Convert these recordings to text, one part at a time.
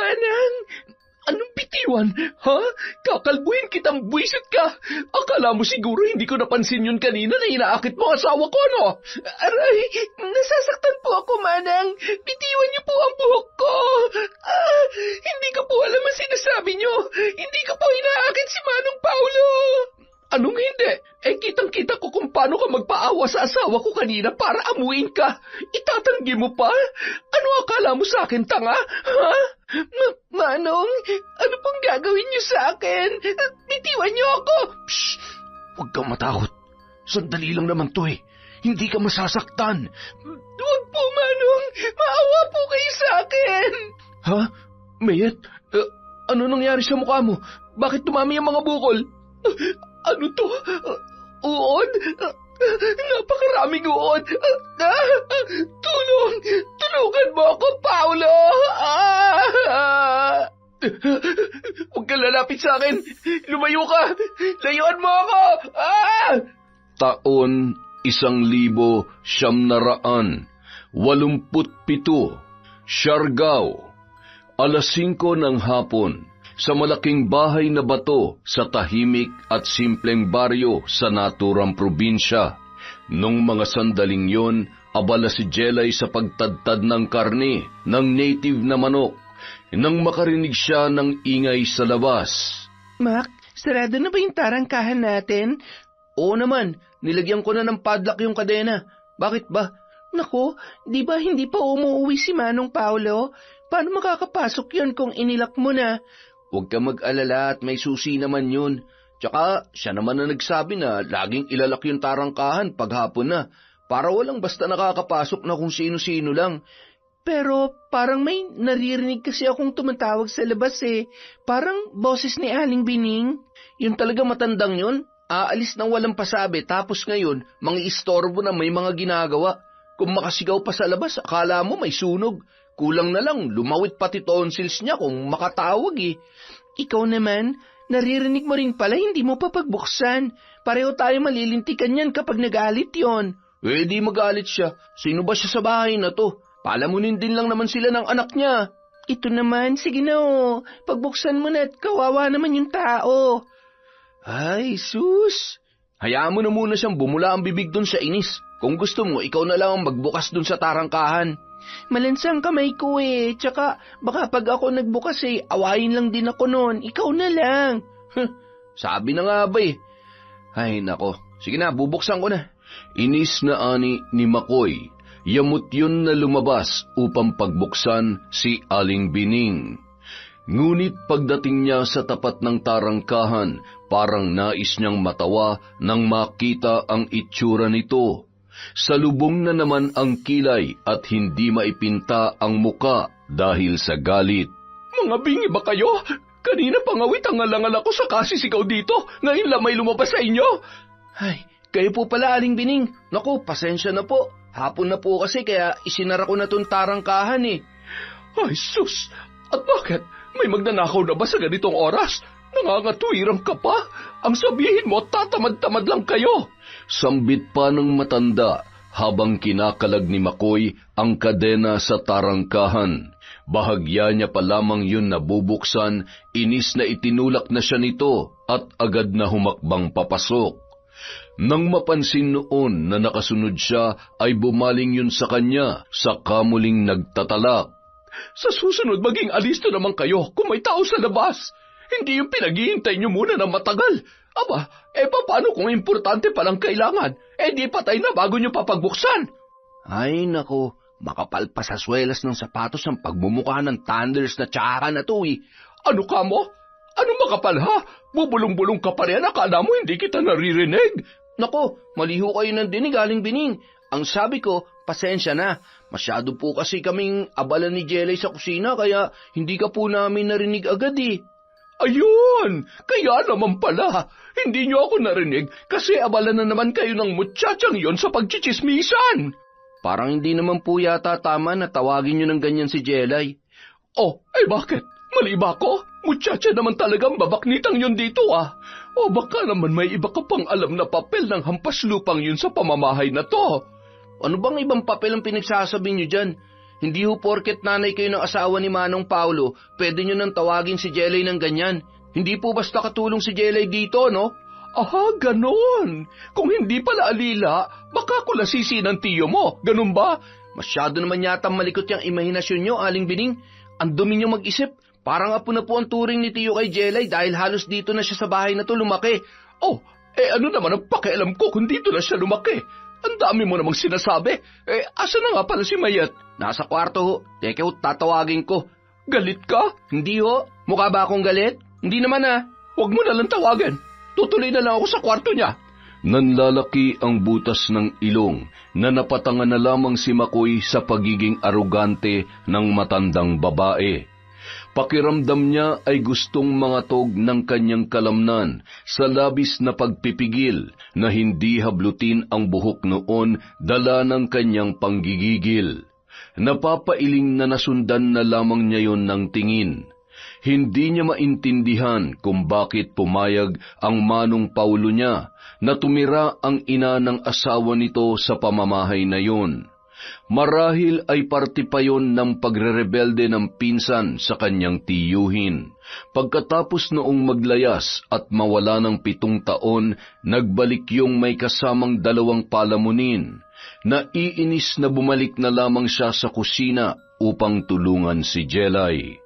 Manang! Anong bitiwan? Ha? Kakalbuhin kitang buwisit ka. Akala mo siguro hindi ko napansin yun kanina na inaakit mo asawa ko, no? Aray, nasasaktan po ako, Manang. Bitiwan niyo po ang buhok ko. Hindi ko po alam ang sinasabi niyo. Hindi ko po inaakit si Manong Paulo. Anong hindi? Kitang-kita ko kung paano ka magpaawa sa asawa ko kanina para amuin ka. Itatanggi mo pa? Ano akala mo sa akin, tanga? Ha? Manong, ano pong gagawin niyo sa akin? Bitiwan niyo ako! Shh! Huwag kang matakot. Sandali lang naman to eh. Hindi ka masasaktan. Huwag po, Manong. Maawa po kayo sa akin. Ha? Mayet? Ano nangyari sa mukha mo? Bakit dumami ang mga bukol? Ano to? Uod? Napakaraming uod. Tulong! Tulungan mo ako, Paulo! Huwag kang lalapit sa akin. Lumayo ka. Layuan mo ako. Taon 1987, Siargao, alas 5 ng hapon, sa malaking bahay na bato sa tahimik at simpleng baryo sa naturang probinsya. Nung mga sandaling yon, abala si Jelay sa pagtadtad ng karne ng native na manok nang makarinig siya ng ingay sa labas. Mac, sarado na ba yung tarangkahan natin? Oo naman, nilagyan ko na ng padlock yung kadena. Bakit ba? Naku, di ba hindi pa umuwi si Manong Paulo? Paano makakapasok yon kung inilak mo na? Huwag ka mag-alala at may susi naman yun. Tsaka siya naman na nagsabi na laging ilalak yung tarangkahan paghapon na para walang basta nakakapasok na kung sino-sino lang. Pero parang may naririnig kasi akong tumatawag sa labas eh. Parang boses ni Aling Bining. Yun talaga matandang yun. Aalis nang walang pasabi tapos ngayon mangi-istorbo na may mga ginagawa. Kung makasigaw pa sa labas, akala mo may sunog. Kulang na lang, lumawit pati tonsils niya kung makatawag eh. Ikaw naman, naririnig mo rin pala, hindi mo pa pagbuksan. Pareho tayo malilintikan yan kapag nagalit yon. Di magalit siya. Sino ba siya sa bahay na to? Palamunin din lang naman sila ng anak niya. Ito naman, sige na oh. Pagbuksan mo na at kawawa naman yung tao. Ay, sus! Hayaan mo na muna siyang bumula ang bibig dun sa inis. Kung gusto mo, ikaw na lang ang magbukas dun sa tarangkahan. Malansang kamay ko eh. Tsaka baka pag ako nagbukas eh, awayin lang din ako noon. Ikaw na lang. Sabi na nga ba eh. Ay nako, sige na, bubuksan ko na. Inis na ani ni Makoy. Yamot yun na lumabas upang pagbuksan si Aling Bining. Ngunit pagdating niya sa tapat ng tarangkahan, parang nais niyang matawa nang makita ang itsura nito. Salubong na naman ang kilay at hindi maipinta ang muka dahil sa galit. Mga bingi ba kayo? Kanina pangawit ang alangal ako sa kasisigaw dito. Ngayon lang may lumabas sa inyo. Ay, kayo po pala, Aling Bining. Naku, pasensya na po. Hapon na po kasi kaya isinara ko na tong tarangkahan eh. Ay sus, at bakit? May magnanakaw na ba sa ganitong oras? Nangangatwirang ka pa? Ang sabihin mo, tatamad-tamad lang kayo. Sambit pa ng matanda habang kinakalag ni Makoy ang kadena sa tarangkahan. Bahagya niya pa lamang yun nabubuksan, inis na itinulak na siya nito at agad na humakbang papasok. Nang mapansin noon na nakasunod siya ay bumaling yun sa kanya sa kamuling nagtatalak. Sa susunod maging alisto naman kayo kung may tao sa labas. Hindi yung pinaghihintay niyo muna ng matagal. Aba, paano kung importante palang kailangan? Di patay na bago niyo papagbuksan. Ay nako, makapal pa sa swelas ng sapatos ang pagmumukha ng thunders na tsaka na to eh. Ano ka mo? Ano makapal ha? Bubulong-bulong ka pa rin, akala mo hindi kita naririnig. Nako, maliho kayo ng dinig, Aling Bining. Ang sabi ko, pasensya na. Masyado po kasi kaming abala ni Jelay sa kusina kaya hindi ka po namin narinig agad eh. Ayun! Kaya naman pala, hindi niyo ako narinig kasi abala na naman kayo ng mutsatsang yon sa pagchichismisan. Parang hindi naman po yata tama na tawagin niyo ng ganyan si Jelay. Oh, bakit? Mali ba ako? Muchacha naman talagang babaknitang yun dito ah. O baka naman may iba ka pang alam na papel ng hampas lupang yun sa pamamahay na to. Ano bang ibang papel ang pinagsasabi niyo dyan? Hindi ho porket nanay kayo ng asawa ni Manong Paulo, pwede nyo nang tawagin si Jelay ng ganyan. Hindi po basta katulong si Jelay dito, no? Aha, ganon. Kung hindi pala alila, baka kulasisi ng tiyo mo. Ganun ba? Masyado naman yata malikot yung imahinasyon nyo, Aling Bining. Ang dumi nyo mag-isip. Parang apo na po ang turing ni tiyo kay Jelay dahil halos dito na siya sa bahay na to lumaki. Oh, ano naman ang pakialam ko kung dito na siya lumaki? Ang dami mo namang sinasabi. Asa na nga pala si Mayet? Nasa kwarto ho. Teka ho, tatawagin ko. Galit ka? Hindi ho. Mukha ba akong galit? Hindi naman Huwag mo na lang tawagan. Tutuloy na lang ako sa kwarto niya. Nanlalaki ang butas ng ilong na napatangan na lamang si Makoy sa pagiging arogante ng matandang babae. Pakiramdam niya ay gustong mangatog ng kanyang kalamnan sa labis na pagpipigil na hindi hablutin ang buhok noon dala ng kanyang panggigigil. Napapailing na nasundan na lamang niya yon ng tingin. Hindi niya maintindihan kung bakit pumayag ang Manong Paulo niya na tumira ang ina ng asawa nito sa pamamahay na yon. Marahil ay parte pa yon ng pagrerebelde ng pinsan sa kanyang tiyuhin. Pagkatapos noong maglayas at mawala ng 7 taon, nagbalik yung may kasamang 2 palamunin. Naiinis na bumalik na lamang siya sa kusina upang tulungan si Jelay.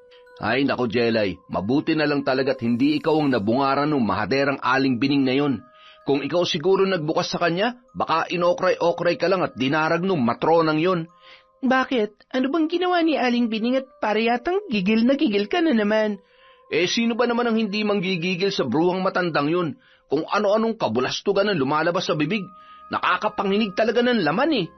Ay nako Jelay, mabuti na lang talaga't hindi ikaw ang nabungaran ng mahaderang Aling Bining na yon. Kung ikaw siguro nagbukas sa kanya, baka inokray-okray ka lang at dinarag nung matronang yon. Bakit? Ano bang ginawa ni Aling Bining at para yatang gigil na gigil ka na naman? Sino ba naman ang hindi manggigigil sa bruhang matandang yun? Kung ano-anong kabulastugan ang lumalabas sa bibig, nakakapanginig talaga ng laman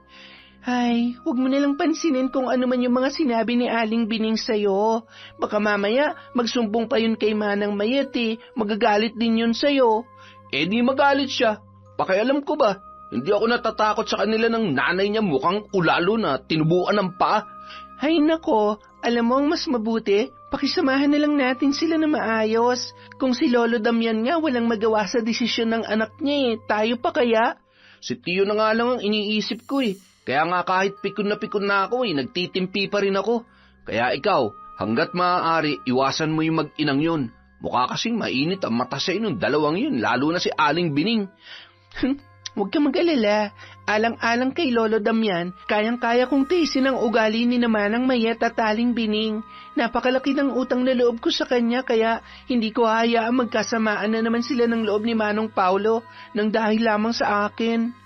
Ay, huwag mo nalang pansinin kung ano man yung mga sinabi ni Aling Bining sa'yo. Baka mamaya, magsumbong pa yun kay Manang Mayet magagalit din yun sa'yo. Di magalit siya. Pakialam ko ba? Hindi ako natatakot sa kanila ng nanay niya mukhang ulalo na tinubuan ng paa. Ay nako, alam mo ang mas mabuti, pakisamahan na lang natin sila na maayos. Kung si Lolo Damian nga walang magawa sa desisyon ng anak niya tayo pa kaya? Si Tiyo na nga lang ang iniisip ko Kaya nga kahit pikon na ako nagtitimpi pa rin ako. Kaya ikaw, hanggat maaari, iwasan mo yung mag-inang yun. Mukha kasing mainit ang mata sa inong 2 yun, lalo na si Aling Bining. Huwag ka mag-alala. Alang-alang kay Lolo Damian, kayang-kaya kong tiisin ang ugali ni Manang Mayet at Aling Bining. Napakalaki ng utang na loob ko sa kanya kaya hindi ko hayaang magkasamaan na naman sila ng loob ni Manong Paulo nang dahil lamang sa akin.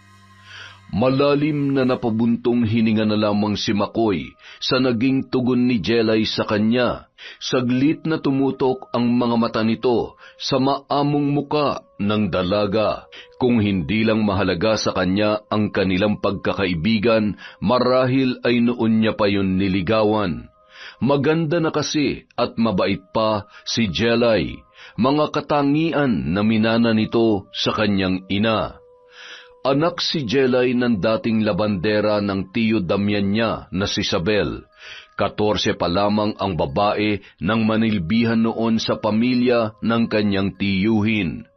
Malalim na napabuntong hininga na lamang si Makoy sa naging tugon ni Jelay sa kanya. Saglit na tumutok ang mga mata nito sa maamong muka ng dalaga. Kung hindi lang mahalaga sa kanya ang kanilang pagkakaibigan, marahil ay noon niya pa yun niligawan. Maganda na kasi at mabait pa si Jelay, mga katangian na minana nito sa kanyang ina. Anak si Jelay ng dating labandera ng tiyo Damian niya na si Isabel. 14 pa lamang ang babae nang manilbihan noon sa pamilya ng kanyang tiyuhin.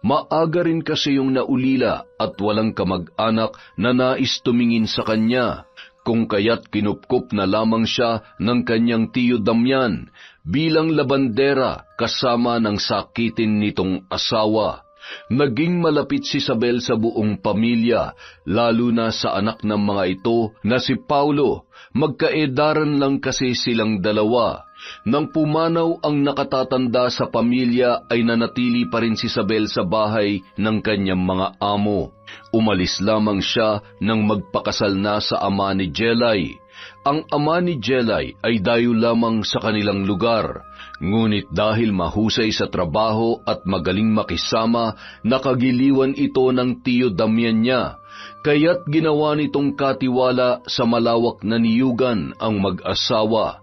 Maaga rin kasi yung naulila at walang kamag-anak na nais tumingin sa kanya, kung kaya't kinupkup na lamang siya ng kanyang tiyo Damian bilang labandera kasama ng sakitin nitong asawa. Naging malapit si Isabel sa buong pamilya, lalo na sa anak ng mga ito na si Paulo. Magkaedaran lang kasi silang 2. Nang pumanaw ang nakatatanda sa pamilya ay nanatili pa rin si Isabel sa bahay ng kanyang mga amo. Umalis lamang siya nang magpakasal na sa ama ni Jelay. Ang ama ni Jelay ay dayo lamang sa kanilang lugar. Ngunit dahil mahusay sa trabaho at magaling makisama, nakagiliwan ito ng tiyo Damian niya, kaya't ginawa nitong katiwala sa malawak na niyugan ang mag-asawa.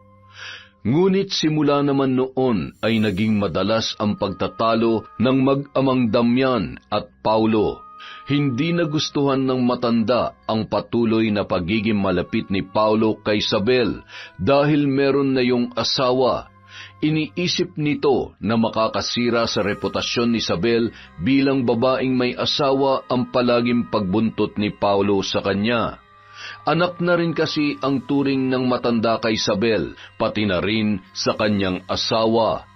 Ngunit simula naman noon ay naging madalas ang pagtatalo ng mag-amang Damian at Paulo. Hindi nagustuhan ng matanda ang patuloy na pagiging malapit ni Paulo kay Isabel dahil meron na yung asawa. Iniisip nito na makakasira sa reputasyon ni Isabel bilang babaeng may asawa ang palaging pagbuntot ni Paulo sa kanya. Anak na rin kasi ang turing ng matanda kay Isabel, pati na rin sa kanyang asawa.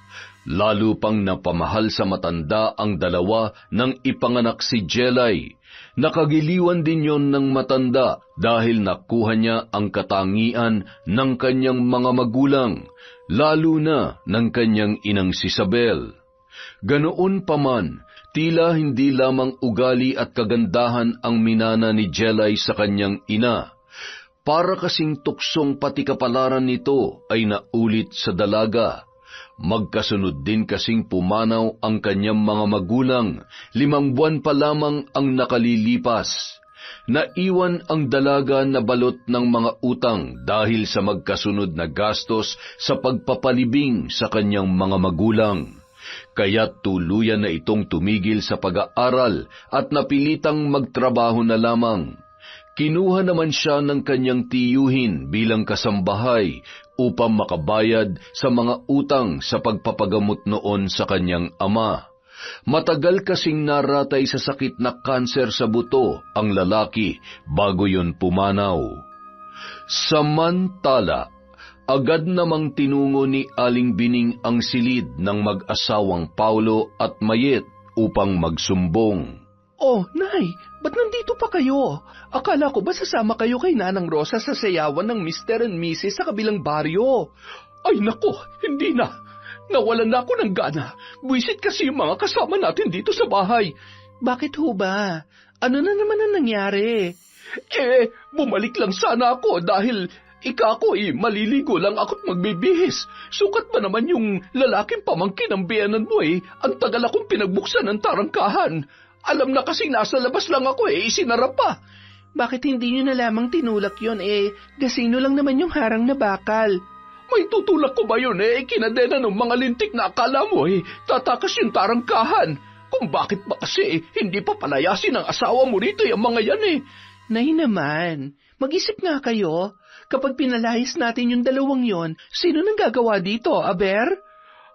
Lalo pang napamahal sa matanda ang dalawa nang ipanganak si Jelay. Nakagiliwan din yon ng matanda dahil nakuha niya ang katangian ng kanyang mga magulang, lalo na ng kanyang inang si Isabel. Ganoon pa man, tila hindi lamang ugali at kagandahan ang minana ni Jelay sa kanyang ina. Para kasing tuksong pati kapalaran nito ay naulit sa dalaga. Magkasunod din kasing pumanaw ang kanyang mga magulang, 5 buwan pa lamang ang nakalilipas. Naiwan ang dalaga na balot ng mga utang dahil sa magkasunod na gastos sa pagpapalibing sa kanyang mga magulang. Kaya't tuluyan na itong tumigil sa pag-aaral at napilitang magtrabaho na lamang. Kinuha naman siya ng kanyang tiyuhin bilang kasambahay upang makabayad sa mga utang sa pagpapagamot noon sa kanyang ama. Matagal kasing naratay sa sakit na kanser sa buto ang lalaki bago yun pumanaw. Samantala, agad namang tinungo ni Aling Bining ang silid ng mag-asawang Paulo at Mayet upang magsumbong. Oh, Nay, ba't nandito pa kayo? Akala ko ba sasama kayo kay Nanang Rosa sa sayawan ng Mr. and Mrs. sa kabilang baryo? Ay nako, hindi na. Nawalan na ako ng gana. Buwisit kasi yung mga kasama natin dito sa bahay. Bakit ho ba? Ano na naman ang nangyari? Bumalik lang sana ako dahil maliligo lang ako't magbibihis. Sukat ba naman yung lalaking pamangkin ng biyanan mo ang tagal akong pinagbuksan ng tarangkahan. Alam na kasi nasa labas lang ako isinara pa. Bakit hindi nyo na lamang tinulak yon gasino lang naman yung harang na bakal. May tutulak ko ba yun kinadena ng mga lintik na akala mo tatakas yung tarangkahan. Kung bakit ba kasi hindi pa palayasin ng asawa mo rito yung mga yan Nay naman, mag-isip nga kayo. Kapag pinalayas natin yung dalawang yon, sino nang gagawa dito, Aber?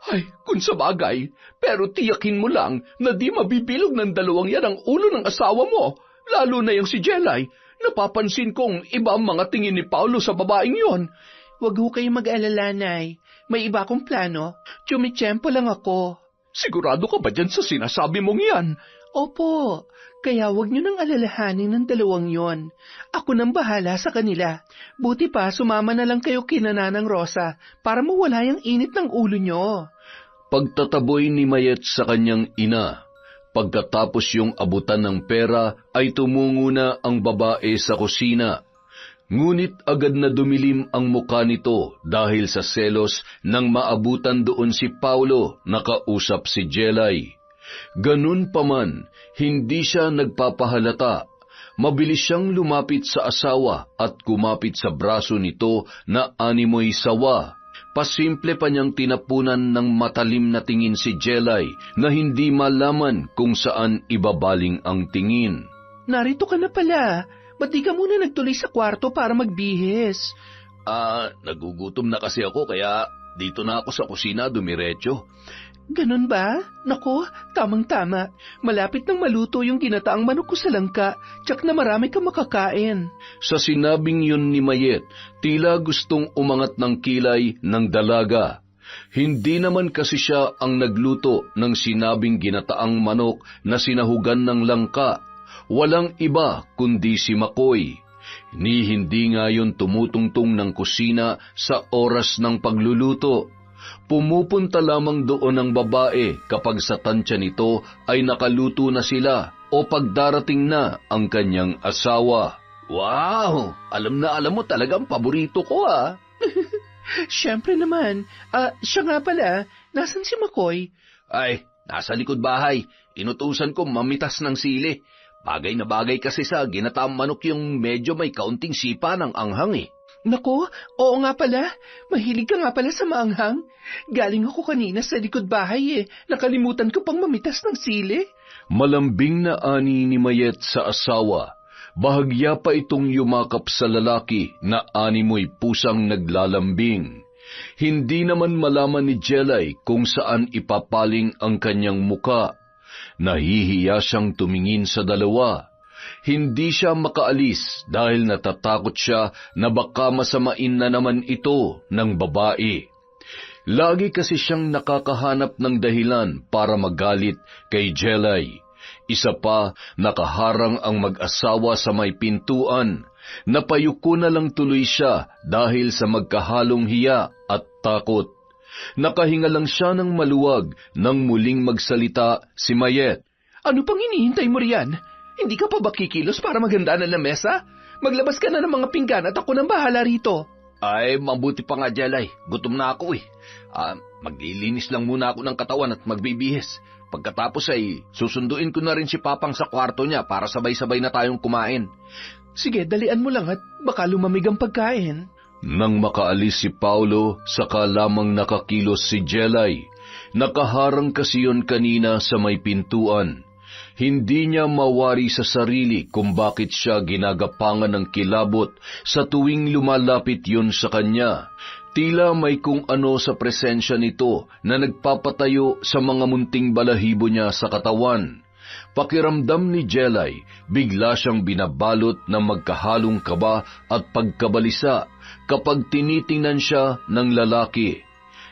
Ay, kung sa bagay, pero tiyakin mo lang na di mabibilog ng dalawang yan ang ulo ng asawa mo, lalo na yung si Jelay. Napapansin kong iba ang mga tingin ni Paulo sa babaeng yon. Huwag ho kayong mag-alala, Nay. May iba akong plano. Tsumitsyempo lang ako. Sigurado ka ba dyan sa sinasabi mong yan? Opo, kaya huwag niyo nang alalahanin ng dalawang yon. Ako nang bahala sa kanila. Buti pa sumama na lang kayo kina Nanang Rosa para mawala yung init ng ulo nyo. Pagtataboy ni Mayet sa kanyang ina, pagkatapos yung abutan ng pera ay tumungo na ang babae sa kusina. Ngunit agad na dumilim ang muka nito dahil sa selos nang maabutan doon si Paulo na kausap si Jelay. Ganun pa man, hindi siya nagpapahalata. Mabilis siyang lumapit sa asawa at kumapit sa braso nito na animoy sawa. Pasimple pa niyang tinapunan ng matalim na tingin si Jelay na hindi malaman kung saan ibabaling ang tingin. Narito ka na pala. Ba't di ka muna nagtuloy sa kwarto para magbihis? Nagugutom na kasi ako kaya dito na ako sa kusina dumiretso. Ganun ba? Nako, tamang-tama. Malapit nang maluto yung ginataang manok ko sa langka, tsak na marami kang makakain. Sa sinabing yun ni Mayet, tila gustong umangat ng kilay ng dalaga. Hindi naman kasi siya ang nagluto ng sinabing ginataang manok na sinahugan ng langka. Walang iba kundi si Makoy. Ni hindi nga yun tumutungtong ng kusina sa oras ng pagluluto. Pumupunta lamang doon ang babae kapag sa tansya nito ay nakaluto na sila o pagdarating na ang kanyang asawa. Wow! Alam na alam mo talagang paborito ko Siyempre naman. Siya nga pala, nasan si Makoy? Ay, nasa likod bahay. Inutusan ko mamitas ng sili. Bagay na bagay kasi sa ginataang manok yung medyo may kaunting sipa ng anghang Nako, oo nga pala. Mahilig ka nga pala sa maanghang. Galing ako kanina sa likod bahay Nakalimutan ko pang mamitas ng sili. Malambing na ani ni Mayet sa asawa. Bahagya pa itong yumakap sa lalaki na animoy pusang naglalambing. Hindi naman malaman ni Jelay kung saan ipapaling ang kanyang muka. Nahihiya siyang tumingin sa dalawa. Hindi siya makaalis dahil natatakot siya na baka masamain na naman ito ng babae. Lagi kasi siyang nakakahanap ng dahilan para magalit kay Jelay. Isa pa, nakaharang ang mag-asawa sa may pintuan. Napayuko na lang tuloy siya dahil sa magkahalong hiya at takot. Nakahinga lang siya ng maluwag nang muling magsalita si Mayet. Ano pang hinihintay mo riyan? Hindi ka pa ba kikilos para maganda na lamesa? Maglabas ka na ng mga pinggan at ako nang bahala rito. Ay, mabuti pa nga, Jelay. Gutom na ako eh. Maglilinis lang muna ako ng katawan at magbibihis. Pagkatapos ay susunduin ko na rin si Papang sa kwarto niya para sabay-sabay na tayong kumain. Sige, dalian mo lang at baka lumamig ang pagkain. Nang makaalis si Paulo, saka lamang nakakilos si Jelay. Nakaharang kasi yun kanina sa may pintuan. Hindi niya mawari sa sarili kung bakit siya ginagapangan ng kilabot sa tuwing lumalapit yun sa kanya. Tila may kung ano sa presensya nito na nagpapatayo sa mga munting balahibo niya sa katawan. Pakiramdam ni Jelay, bigla siyang binabalot ng magkahalong kaba at pagkabalisa kapag tinitingnan siya ng lalaki.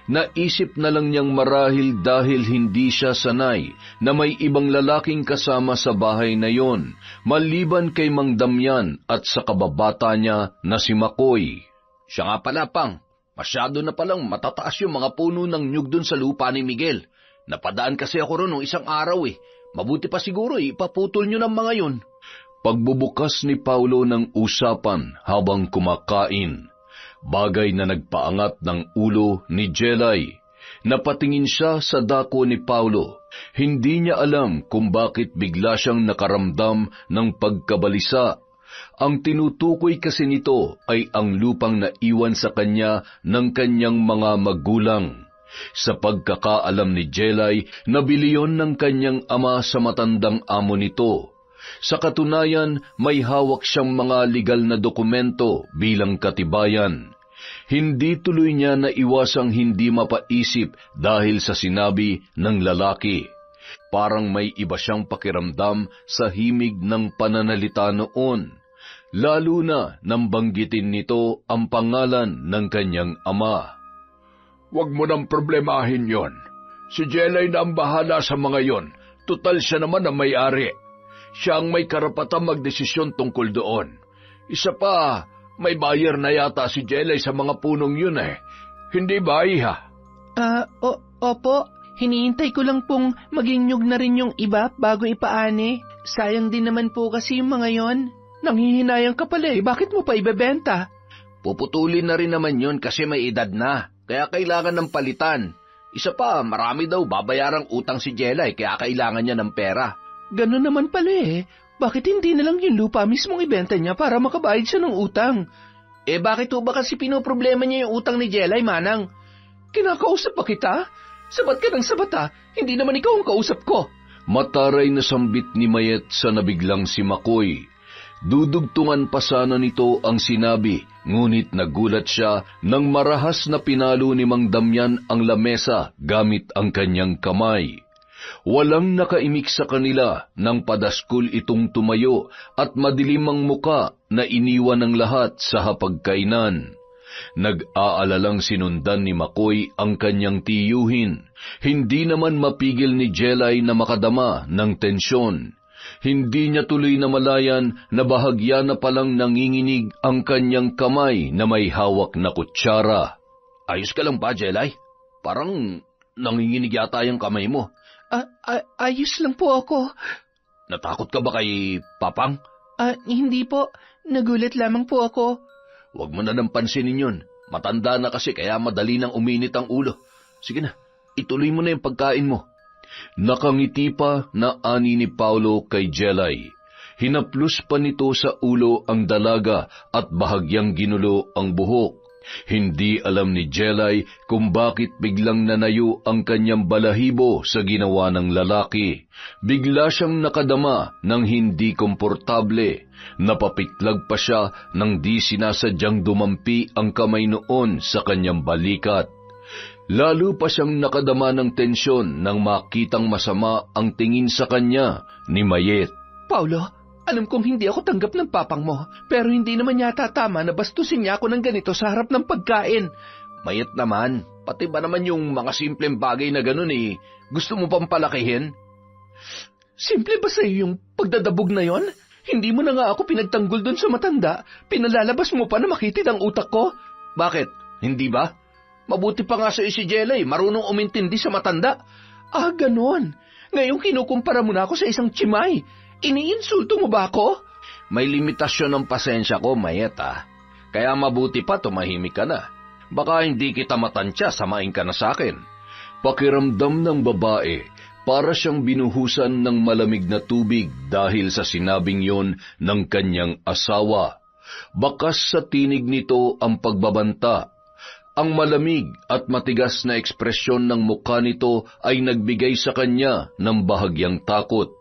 Naisip na lang niyang marahil dahil hindi siya sanay na may ibang lalaking kasama sa bahay na yon, maliban kay Mang Damian at sa kababata niya na si Makoy. Siya nga pala, Pang, masyado na palang matataas yung mga puno ng nyug dun sa lupa ni Miguel. Napadaan kasi ako ron nung isang araw eh. Mabuti pa siguro ipaputol nyo ng mga yun. Pagbubukas ni Paulo ng usapan habang kumakain, bagay na nagpaangat ng ulo ni Jelay. Napatingin siya sa dako ni Paulo. Hindi niya alam kung bakit bigla siyang nakaramdam ng pagkabalisa. Ang tinutukoy kasi nito ay ang lupang naiwan sa kanya ng kanyang mga magulang. Sa pagkakaalam ni Jelay, nabili yon ng kanyang ama sa matandang amo nito. Sa katunayan, may hawak siyang mga legal na dokumento bilang katibayan. Hindi tuloy niya naiwasang hindi mapaisip dahil sa sinabi ng lalaki. Parang may iba siyang pakiramdam sa himig ng pananalita noon, lalo na nang banggitin nito ang pangalan ng kanyang ama. Huwag mo nang problemahin yon. Si Jelay na ang bahala sa mga yon. Tutal siya naman ang may-ari. Siya ang may karapatang magdesisyon tungkol doon. Isa pa, may buyer na yata si Jelay sa mga punong yun eh. Hindi ba, Iha? Opo. Hinihintay ko lang pong maging nyug na rin yung iba bago ipaani. Sayang din naman po kasi yung mga yon. Nanghihinayang ka pala eh. Bakit mo pa ibebenta? Puputulin na rin naman yon kasi may edad na. Kaya kailangan ng palitan. Isa pa, marami daw babayarang utang si Jelay kaya kailangan niya ng pera. Ganun naman pala eh. Bakit hindi na lang yung lupa mismong ibenta niya para makabayad siya ng utang? Bakit ho ba kasi pinoproblema niya yung utang ni Jelay, Manang? Kinakausap pa kita? Sabat ka ng sabat Hindi naman ikaw ang kausap ko. Mataray na sambit ni Mayet sa nabiglang si Makoy. Dudugtungan pa sana nito ang sinabi, ngunit nagulat siya nang marahas na pinalo ni Mang Damian ang lamesa gamit ang kanyang kamay. Walang nakaimik sa kanila nang padaskul itong tumayo at madilim ang muka na iniwan ng lahat sa hapagkainan. Nag-aalalang sinundan ni Makoy ang kanyang tiyuhin. Hindi naman mapigil ni Jelay na makadama ng tensyon. Hindi niya tuloy na malayan na bahagya na palang nanginginig ang kanyang kamay na may hawak na kutsara. Ayos ka lang ba, Jelay? Parang nanginginig yata yung kamay mo. Ayos lang po ako. Natakot ka ba kay Papang? Hindi po. Nagulat lamang po ako. Huwag mo na nang pansinin yun. Matanda na kasi kaya madali nang uminit ang ulo. Sige na, ituloy mo na yung pagkain mo. Nakangiti pa na ani ni Paulo kay Jelay. Hinaplos pa nito sa ulo ang dalaga at bahagyang ginulo ang buhok. Hindi alam ni Jelay kung bakit biglang nanayo ang kanyang balahibo sa ginawa ng lalaki. Bigla siyang nakadama ng hindi komportable. Napapitlag pa siya nang di sinasadyang dumampi ang kamay noon sa kanyang balikat. Lalo pa siyang nakadama ng tensyon nang makitang masama ang tingin sa kanya ni Mayet. Paulo, Alam kong hindi ako tanggap ng papang mo, pero hindi naman yata tama na bastusin niya ako ng ganito sa harap ng pagkain. Mayet naman, pati ba naman yung mga simpleng bagay na ganun gusto mo pang palakihin? Simple ba sa'yo yung pagdadabog na yon? Hindi mo na nga ako pinagtanggol doon sa matanda, pinalalabas mo pa na makitid ang utak ko. Bakit? Hindi ba? Mabuti pa nga sa'yo si Jelay, marunong umintindi sa matanda. Ah, ganon. Ngayong kinukumpara mo na ako sa isang chimay. Iniinsulto mo ba ako? May limitasyon ng pasensya ko, Mayet Kaya mabuti pa tumahimik ka na. Baka hindi kita matansya, samain ka na sa akin. Pakiramdam ng babae, para siyang binuhusan ng malamig na tubig dahil sa sinabing yon ng kanyang asawa. Bakas sa tinig nito ang pagbabanta. Ang malamig at matigas na ekspresyon ng mukha nito ay nagbigay sa kanya ng bahagyang takot.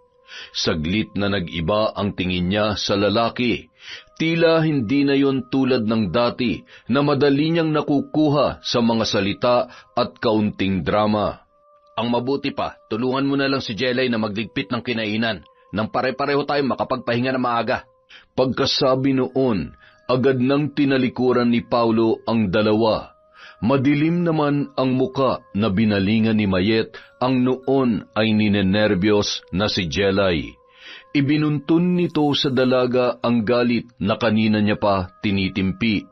Saglit na nag-iba ang tingin niya sa lalaki. Tila hindi na yon tulad ng dati na madali niyang nakukuha sa mga salita at kaunting drama. Ang mabuti pa, tulungan mo na lang si Jelay na magligpit ng kinainan nang pare-pareho tayong makapagpahinga na maaga. Pagkasabi noon, agad nang tinalikuran ni Paulo ang dalawa. Madilim naman ang muka na binalingan ni Mayet ang noon ay ninenerbyos na si Jelay. Ibinuntun nito sa dalaga ang galit na kanina niya pa tinitimpi.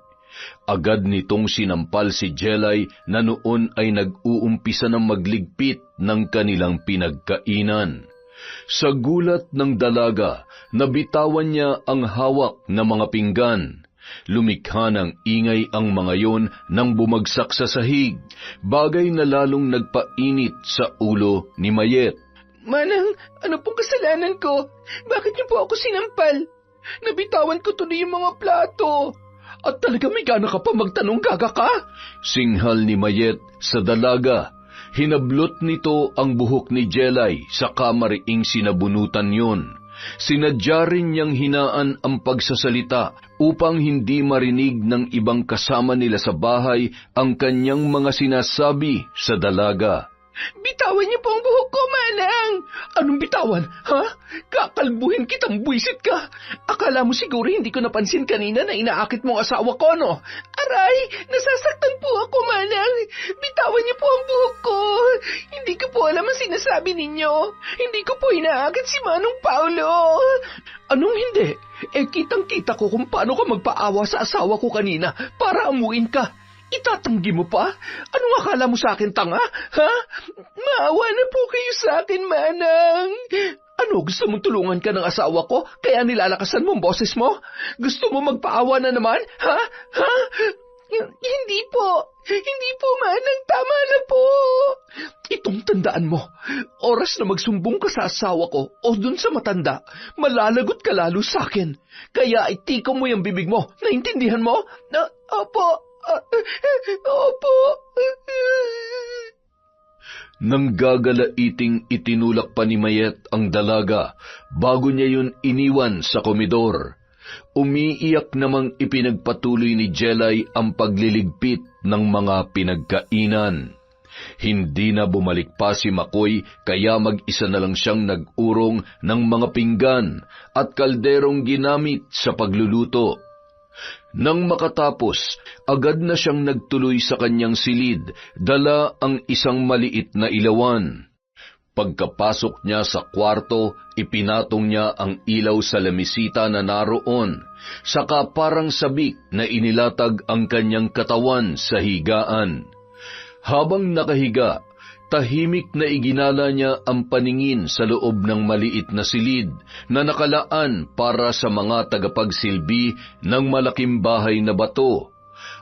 Agad nitong sinampal si Jelay na noon ay nag-uumpisa ng magligpit ng kanilang pinagkainan. Sa gulat ng dalaga, nabitawan niya ang hawak na mga pinggan. Lumikha ng ingay ang mga yon nang bumagsak sa sahig, bagay na lalong nagpainit sa ulo ni Mayet. Manang, ano pong kasalanan ko? Bakit niyo po ako sinampal? Nabitawan ko tuloy yung mga plato. At talaga may gana ka pa magtanong, gaga ka? Singhal ni Mayet sa dalaga. Hinablot nito ang buhok ni Jelay sa kamariing sinabunutan yon. Sinadya rin niyang hinaan ang pagsasalita upang hindi marinig ng ibang kasama nila sa bahay ang kanyang mga sinasabi sa dalaga. Bitawan niyo po ang buhok ko, Manang! Anong bitawan, ha? Kakalbuhin kitang buwisit ka! Akala mo siguro hindi ko napansin kanina na inaakit mo ang asawa ko, no? Aray! Nasasaktan po ako, Manang! Bitawan niyo po ang buhok ko! Hindi ko po alam ang sinasabi ninyo! Hindi ko po inaakit si Manong Paulo! Anong hindi? Kitang-kita ko kung paano ka magpaawa sa asawa ko kanina para amuin ka. Itatanggi mo pa? Anong akala mo sa akin, tanga? Ha? Maawa na po kayo sa akin, Manang. Ano, gusto mong tulungan ka ng asawa ko, kaya nilalakasan mo ang boses mo? Gusto mo magpaawa na naman? Ha? Ha? Hindi po. Hindi po, Manang. Tama na po. Itong tandaan mo, oras na magsumbong ka sa asawa ko o dun sa matanda, malalagot ka lalo sa akin. Kaya itikaw mo yung bibig mo. Naintindihan mo? Opo. Opo. Nang gagalaiting itinulak pa ni Mayet ang dalaga bago niya yun iniwan sa komedor. Umiiyak namang ipinagpatuloy ni Jelay ang pagliligpit ng mga pinagkainan. Hindi na bumalik pa si Makoy kaya mag-isa na lang siyang nag-urong ng mga pinggan at kalderong ginamit sa pagluluto. Nang makatapos, agad na siyang nagtuloy sa kanyang silid, dala ang isang maliit na ilawan. Pagkapasok niya sa kwarto, ipinatong niya ang ilaw sa lamisita na naroon, saka parang sabik na inilatag ang kanyang katawan sa higaan. Habang nakahiga, tahimik na iginala niya ang paningin sa loob ng maliit na silid na nakalaan para sa mga tagapagsilbi ng malaking bahay na bato.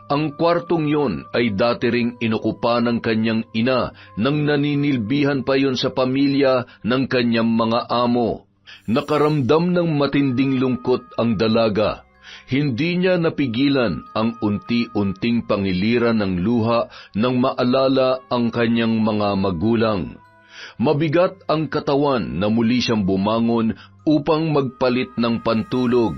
Ang kwartong yon ay dati ring inukupa ng kanyang ina nang naninilbihan pa yon sa pamilya ng kanyang mga amo. Nakaramdam ng matinding lungkot ang dalaga. Hindi niya napigilan ang unti-unting pangiliran ng luha nang maalala ang kanyang mga magulang. Mabigat ang katawan na muli siyang bumangon upang magpalit ng pantulog.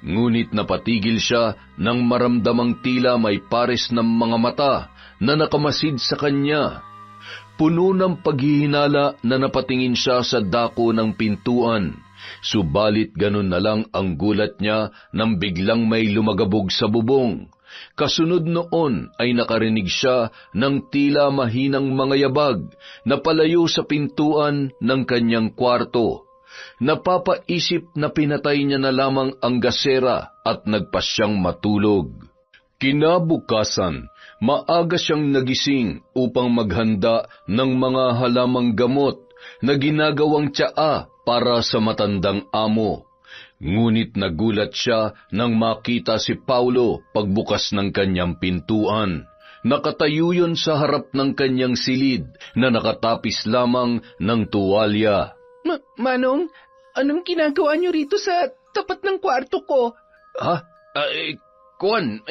Ngunit napatigil siya nang maramdamang tila may pares ng mga mata na nakamasid sa kanya. Puno ng paghihinala na napatingin siya sa dako ng pintuan. Subalit ganun na lang ang gulat niya nang biglang may lumagabog sa bubong. Kasunod noon ay nakarinig siya ng tila mahinang mga yabag na palayo sa pintuan ng kanyang kwarto. Napapaisip na pinatay niya na lamang ang gasera at nagpasyang matulog. Kinabukasan, maaga siyang nagising upang maghanda ng mga halamang gamot na ginagawang tsaa para sa matandang amo. Ngunit nagulat siya nang makita si Paulo pagbukas ng kanyang pintuan. Nakatayo yun sa harap ng kanyang silid na nakatapis lamang ng tuwalya. Manong, anong ginagawa niyo rito sa tapat ng kwarto ko? Ha? Kuwan,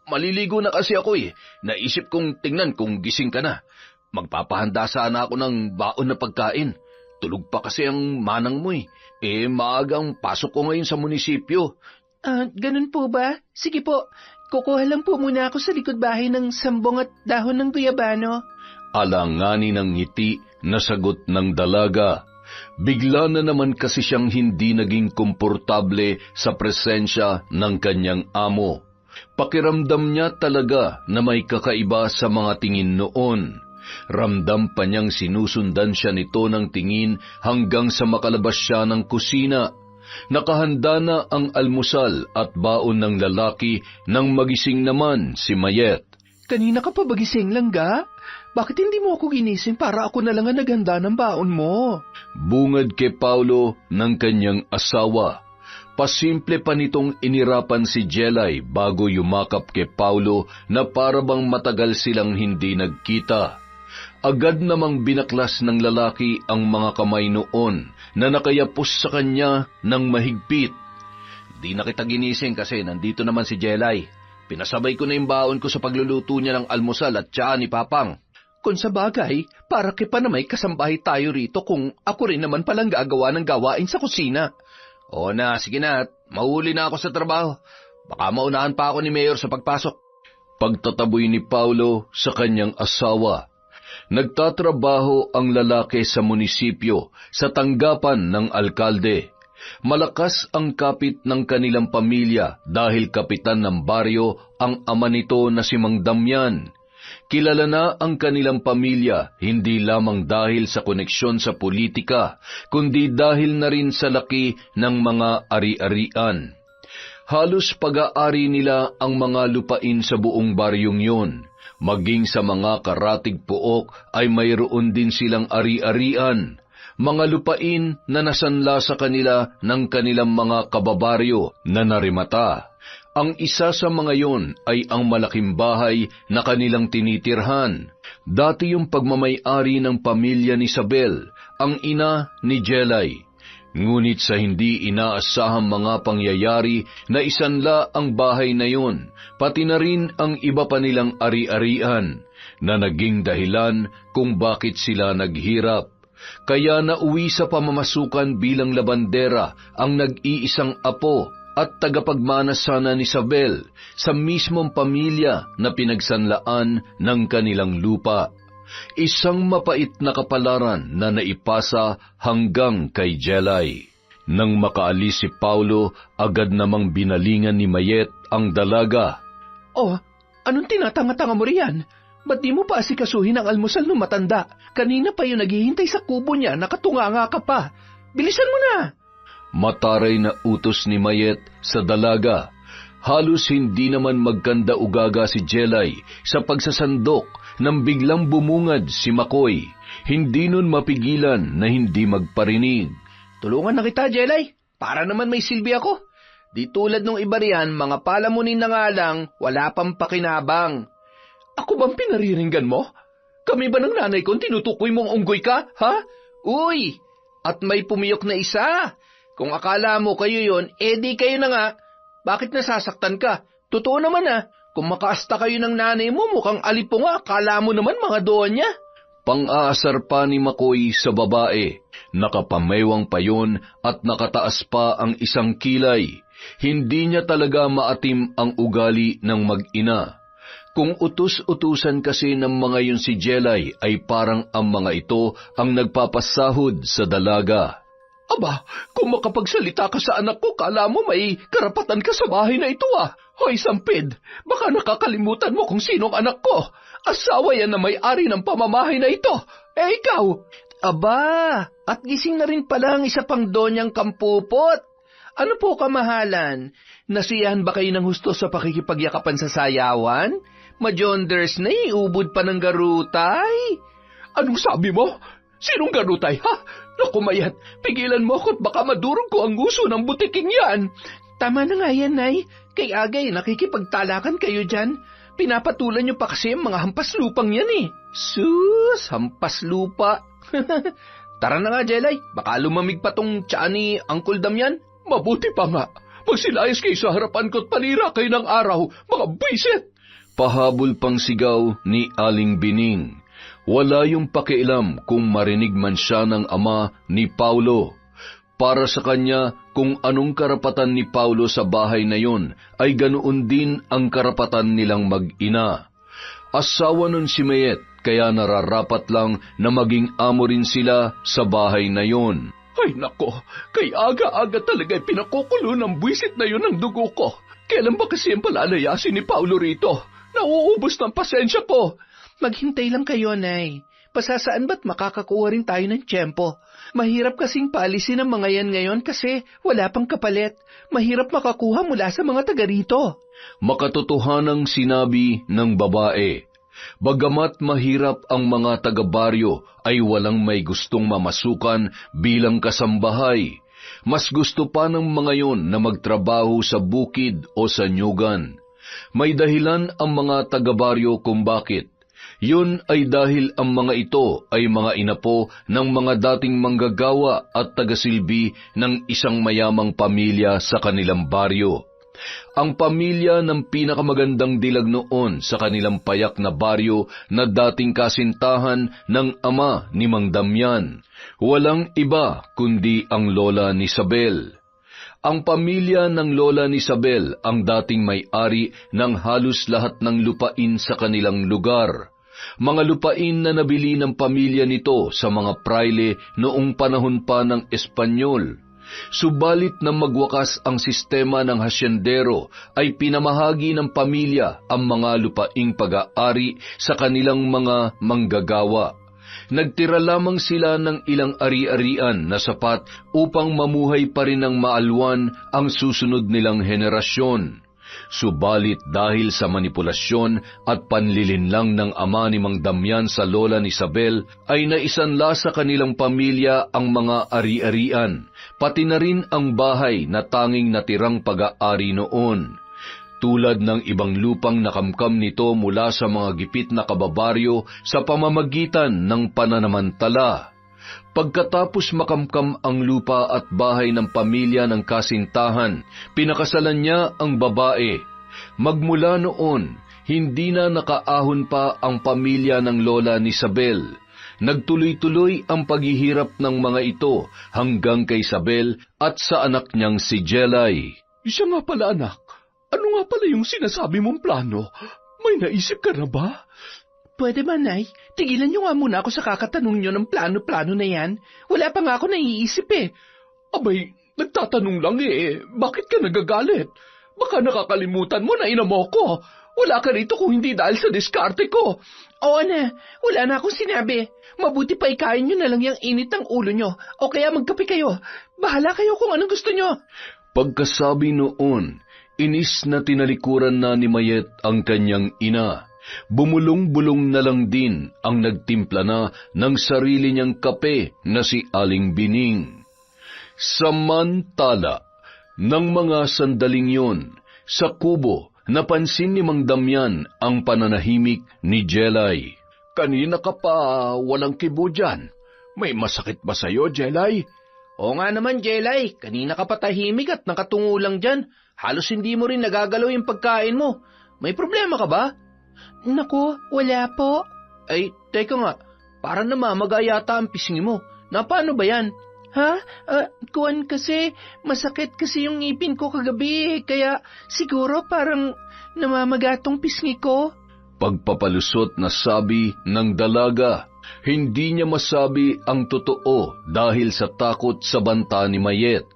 maliligo na kasi ako eh. Naisip kong tingnan kung gising ka na. Magpapahanda sana ako ng baon na pagkain. Tulog pa kasi ang manang mo eh. Maagang pasok ko ngayon sa munisipyo. Ganun po ba? Sige po, kukuha lang po muna ako sa likod bahay ng sambong at dahon ng guyabano. Alanganin ng ngiti na sagot ng dalaga. Bigla na naman kasi siyang hindi naging komportable sa presensya ng kanyang amo. Pakiramdam niya talaga na may kakaiba sa mga tingin noon. Ramdam pa niyang sinusundan siya nito ng tingin hanggang sa makalabas siya ng kusina. Nakahanda na ang almusal at baon ng lalaki nang magising naman si Mayet. Kanina ka pa ba gising, Langga? Bakit hindi mo ako ginising para ako na lang ang naghanda ng baon mo? Bungad kay Paulo ng kanyang asawa. Pasimple pa nitong inirapan si Jelay bago yumakap kay Paulo na parabang matagal silang hindi nagkita. Agad namang binaklas ng lalaki ang mga kamay noon na nakayapos sa kanya ng mahigpit. Di na kita ginising kasi nandito naman si Jelay. Pinasabay ko na yung baon ko sa pagluluto niya ng almusal at tsaa ni Papang. Kung sa bagay, para kay pa na may kasambahay tayo rito kung ako rin naman palang gagawa ng gawain sa kusina. O na, sige na at mahuli na ako sa trabaho. Baka maunahan pa ako ni Mayor sa pagpasok. Pagtataboy ni Paulo sa kanyang asawa. Nagtatrabaho ang lalaki sa munisipyo sa tanggapan ng alkalde. Malakas ang kapit ng kanilang pamilya dahil kapitan ng baryo ang ama nito na si Mang Damian. Kilala na ang kanilang pamilya hindi lamang dahil sa koneksyon sa politika, kundi dahil na rin sa laki ng mga ari-arian. Halos pag-aari nila ang mga lupain sa buong baryong yun. Maging sa mga karatig pook ay mayroon din silang ari-arian, mga lupain na nasanla sa kanila ng kanilang mga kababaryo na narimata. Ang isa sa mga yon ay ang malaking bahay na kanilang tinitirhan. Dati yung pagmamay-ari ng pamilya ni Isabel, ang ina ni Jelay. Ngunit sa hindi inaasahang mga pangyayari na isanla ang bahay na yon, pati na rin ang iba pa nilang ari-arian na naging dahilan kung bakit sila naghirap. Kaya nauwi sa pamamasukan bilang labandera ang nag-iisang apo at tagapagmana sana ni Isabel sa mismong pamilya na pinagsanlaan ng kanilang lupa. Isang mapait na kapalaran na naipasa hanggang kay Jelay. Nang makaalis si Paulo, agad namang binalingan ni Mayet ang dalaga. Oh, anong tinatanga-tanga mo riyan? Ba't di mo pa asikasuhin ang almusal ng matanda? Kanina pa yung naghihintay sa kubo niya, nakatunganga ka pa. Bilisan mo na! Mataray na utos ni Mayet sa dalaga. Halos hindi naman magkanda ugaga si Jelay sa pagsasandok nang biglang bumungad si Makoy. Hindi nun mapigilan na hindi magparinig. Tulungan na kita, Jelay. Para naman may silbi ako. Di tulad nung iba riyan, mga palamunin na nga lang, wala pang pakinabang. Ako bang pinariringgan mo? Kami ba ng nanay kong tinutukoy mong unggoy ka, ha? Uy! At may pumiyok na isa. Kung akala mo kayo yon, di kayo na nga. Bakit nasasaktan ka? Totoo naman kung makaasta kayo ng nanay mo, mukhang alipo nga, akala mo naman mga doon niya. Pang-aasar pa ni Makoy sa babae. Nakapamewang pa yun at nakataas pa ang isang kilay. Hindi niya talaga maatim ang ugali ng mag-ina. Kung utus-utusan kasi ng mga yun si Jelay, ay parang ang mga ito ang nagpapasahod sa dalaga. Aba, kung makapagsalita ka sa anak ko, kala mo may karapatan ka sa bahay na ito ah. Hoy, Sampid, baka nakakalimutan mo kung sinong anak ko. Asawa yan na may-ari ng pamamahay na ito. Eh ikaw? Aba, at gising na rin pala ang isa pang donyang kampupot. Ano po kamahalan? Nasiyahan ba kayo ng husto sa pakikipagyakapan sa sayawan? Majonders na ubod pa ng garutay. Anong sabi mo? Sinong garutay, ha? Naku, Mayet, pigilan mo ako't baka madurog ko ang gusto ng butiking yan. Tama na nga yan, Nay. Kay Agay, nakikipagtalakan kayo dyan. Pinapatulan niyo pa kasi ang mga hampas lupang yan eh. Sus, hampas lupa. Tara na nga, Jelay. Baka lumamig pa tong tiyan ni Uncle Damian. Mabuti pa nga. Magsilayas kayo sa harapan ko't panira kayo ng araw, mga bisit. Pahabol pang sigaw ni Aling Bining. Wala yung pakialam kung marinig man siya ng ama ni Paulo. Para sa kanya, kung anong karapatan ni Paulo sa bahay na yon, ay ganoon din ang karapatan nilang mag-ina. Asawa nun si Mayet, kaya nararapat lang na maging amo rin sila sa bahay na yon. Ay nako, kay aga-aga talaga'y pinakukulo ng buwisit na yun ang dugo ko. Kailan ba kasi ang palalayasin ni Paulo rito? Nauubos ng pasensya ko. Maghintay lang kayo, Nay. Pasasaan ba't makakakuha rin tayo ng tiyempo? Mahirap kasing palisin ang mga yan ngayon kasi wala pang kapalit. Mahirap makakuha mula sa mga taga rito. Makatotohanang sinabi ng babae. Bagamat mahirap ang mga taga-baryo ay walang may gustong mamasukan bilang kasambahay. Mas gusto pa ng mga yon na magtrabaho sa bukid o sa nyugan. May dahilan ang mga taga-baryo kung bakit. Yun ay dahil ang mga ito ay mga inapo ng mga dating manggagawa at tagasilbi ng isang mayamang pamilya sa kanilang baryo. Ang pamilya ng pinakamagandang dilag noon sa kanilang payak na baryo na dating kasintahan ng ama ni Mang Damian. Walang iba kundi ang lola ni Isabel. Ang pamilya ng lola ni Isabel ang dating may-ari ng halos lahat ng lupain sa kanilang lugar. Mga lupain na nabili ng pamilya nito sa mga praile noong panahon pa ng Espanyol. Subalit nang magwakas ang sistema ng hasyendero ay pinamahagi ng pamilya ang mga lupaing pag-aari sa kanilang mga manggagawa. Nagtira lamang sila ng ilang ari-arian na sapat upang mamuhay pa rin ng maalwan ang susunod nilang henerasyon. Subalit dahil sa manipulasyon at panlilinlang ng ama ni Mang Damian sa lola ni Isabel, ay naisanla sa kanilang pamilya ang mga ari-arian, pati na rin ang bahay na tanging natirang pag-aari noon. Tulad ng ibang lupang nakamkam nito mula sa mga gipit na kababaryo sa pamamagitan ng pananamantala. Pagkatapos makamkam ang lupa at bahay ng pamilya ng kasintahan, pinakasalan niya ang babae. Magmula noon, hindi na nakaahon pa ang pamilya ng lola ni Isabel. Nagtuloy-tuloy ang paghihirap ng mga ito hanggang kay Isabel at sa anak niyang si Jelay. Siya nga pala, anak. Ano nga pala yung sinasabi mong plano? May naisip ka na ba? Pwede ba, Nay? Tigilan niyo nga muna ako sa kakatanong niyo ng plano-plano na yan. Wala pa nga ako naiisip eh. Abay, nagtatanong lang eh. Bakit ka nagagalit? Baka nakakalimutan mo na ina mo ko. Wala ka rito kung hindi dahil sa diskarte ko. Oo na, wala na akong sinabi. Mabuti pa ikain niyo na lang yung init ng ulo niyo. O kaya magkape kayo. Bahala kayo kung anong gusto niyo. Pagkasabi noon, inis na tinalikuran na ni Mayet ang kanyang ina. Bumulong-bulong na lang din ang nagtimpla na ng sarili niyang kape na si Aling Bining. Samantala, ng mga sandaling yon, sa kubo, napansin ni Mang Damian ang pananahimik ni Jelay. Kanina ka pa walang kibo dyan. May masakit ba sa'yo, Jelay? Oo nga naman, Jelay. Kanina ka pa tahimik at nakatungo lang dyan. Halos hindi mo rin nagagalaw yung pagkain mo. May problema ka ba? Naku, wala po. Ay, teka nga. Parang namamaga yata ang pisngi mo. Paano ba yan? Ha? Kuwan kasi, masakit kasi yung ngipin ko kagabi. Kaya siguro parang namamaga tong pisngi ko. Pagpapalusot na sabi ng dalaga. Hindi niya masabi ang totoo dahil sa takot sa banta ni Mayet.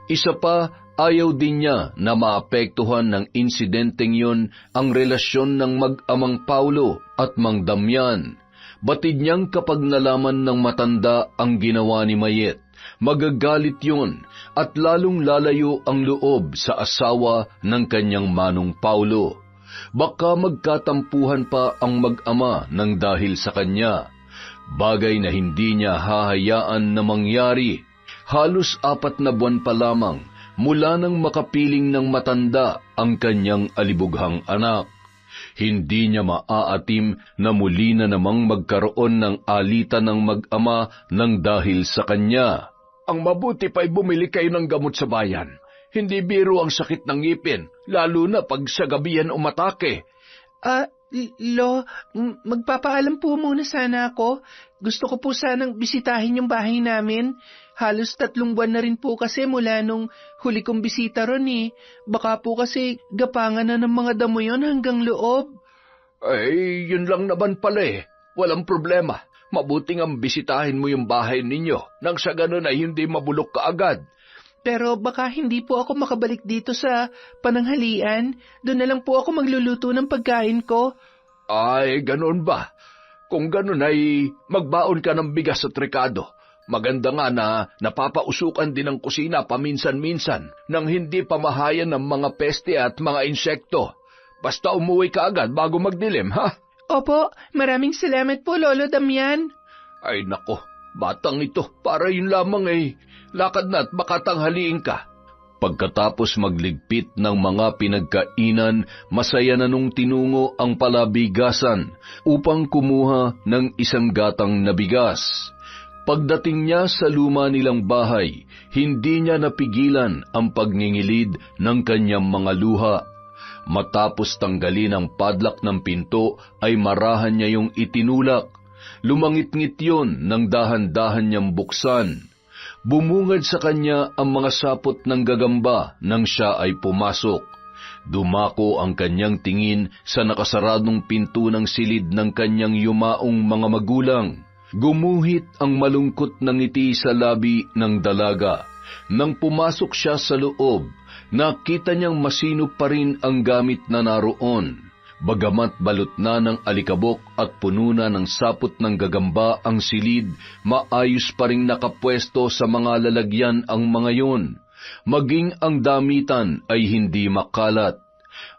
Isa pa, ayaw din niya na maapektuhan ng insidenteng yon ang relasyon ng mag-amang Paulo at Mang Damian. Batid niyang kapag nalaman ng matanda ang ginawa ni Mayet, magagalit yon at lalong lalayo ang loob sa asawa ng kanyang manong Paulo. Baka magkatampuhan pa ang mag-ama ng dahil sa kanya, bagay na hindi niya hahayaan na mangyari. Halos 4 na buwan pa lamang mula nang makapiling ng matanda ang kanyang alibughang anak. Hindi niya maaatim na muli na namang magkaroon ng alitan ng mag-ama ng dahil sa kanya. Ang mabuti pa'y bumili kayo ng gamot sa bayan. Hindi biro ang sakit ng ngipin, lalo na pag sa gabihan umatake. Magpapaalam po muna sana ako. Gusto ko po sanang bisitahin yung bahay namin. Halos 3 buwan na rin po kasi mula nung huli kong bisita ron eh. Baka po kasi gapangan na ng mga damo yon hanggang loob. Ay, yun lang naman pala eh. Walang problema. Mabuting ang bisitahin mo yung bahay ninyo nang sa ganun ay hindi mabulok ka agad. Pero baka hindi po ako makabalik dito sa pananghalian. Doon na lang po ako magluluto ng pagkain ko. Ay, ganun ba? Kung ganun ay magbaon ka ng bigas at rekado. Maganda nga na napapausukan din ang kusina paminsan-minsan nang hindi pamahayan ng mga peste at mga insekto. Basta umuwi ka agad bago magdilim, ha? Opo, maraming salamat po, Lolo Damian. Ay nako, batang ito, para yun lamang eh. Lakad na at baka tanghaliin ka. Pagkatapos magligpit ng mga pinagkainan, masaya na nung tinungo ang palabigasan upang kumuha ng isang gatang na bigas. Pagdating niya sa luma nilang bahay, hindi niya napigilan ang pagngingilid ng kanyang mga luha. Matapos tanggalin ang padlock ng pinto ay marahan niya yung itinulak. Lumangit-ngit yon nang dahan-dahan niyang buksan. Bumungad sa kanya ang mga sapot ng gagamba nang siya ay pumasok. Dumako ang kanyang tingin sa nakasaradong pinto ng silid ng kanyang yumaong mga magulang. Gumuhit ang malungkot na ngiti sa labi ng dalaga. Nang pumasok siya sa loob, nakita niyang masinop pa rin ang gamit na naroon. Bagamat balot na ng alikabok at puno na ng sapot ng gagamba ang silid, maayos pa rin nakapwesto sa mga lalagyan ang mga yon. Maging ang damitan ay hindi makalat.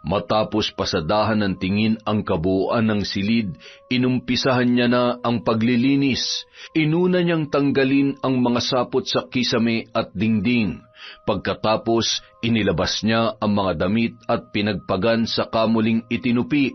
Matapos pasadahan ng tingin ang kabuuan ng silid, inumpisahan niya na ang paglilinis. Inuna niyang tanggalin ang mga sapot sa kisame at dingding. Pagkatapos, inilabas niya ang mga damit at pinagpagan sa kamuling itinupi.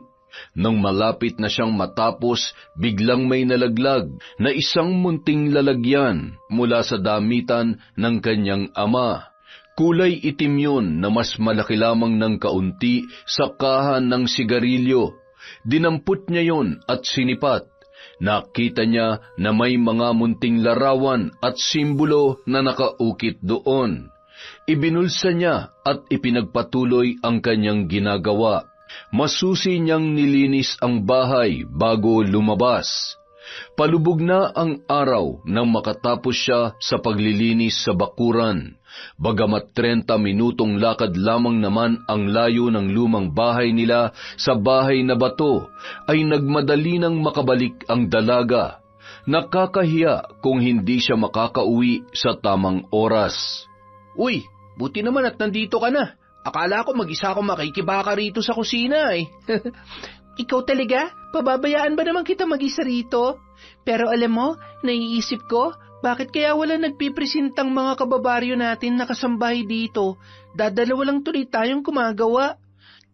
Nang malapit na siyang matapos, biglang may nalaglag na isang munting lalagyan mula sa damitan ng kanyang ama. Kulay itim yun na mas malaki lamang ng kaunti sa kahan ng sigarilyo. Dinampot niya yon at sinipat. Nakita niya na may mga munting larawan at simbolo na nakaukit doon. Ibinulsa niya at ipinagpatuloy ang kanyang ginagawa. Masusi niyang nilinis ang bahay bago lumabas. Palubog na ang araw nang makatapos siya sa paglilinis sa bakuran. Bagamat 30 minutong lakad lamang naman ang layo ng lumang bahay nila sa bahay na bato, ay nagmadali nang makabalik ang dalaga. Nakakahiya kung hindi siya makakauwi sa tamang oras. Uy, buti naman at nandito ka na. Akala ko mag-isa ako makikibaka rito sa kusina eh. Ikaw talaga? Pababayaan ba naman kita mag-isa rito? Pero alam mo, naiisip ko, bakit kaya wala nagpipresintang mga kababaryo natin na kasambahay dito? Dadalawa lang tuloy tayong gumagawa.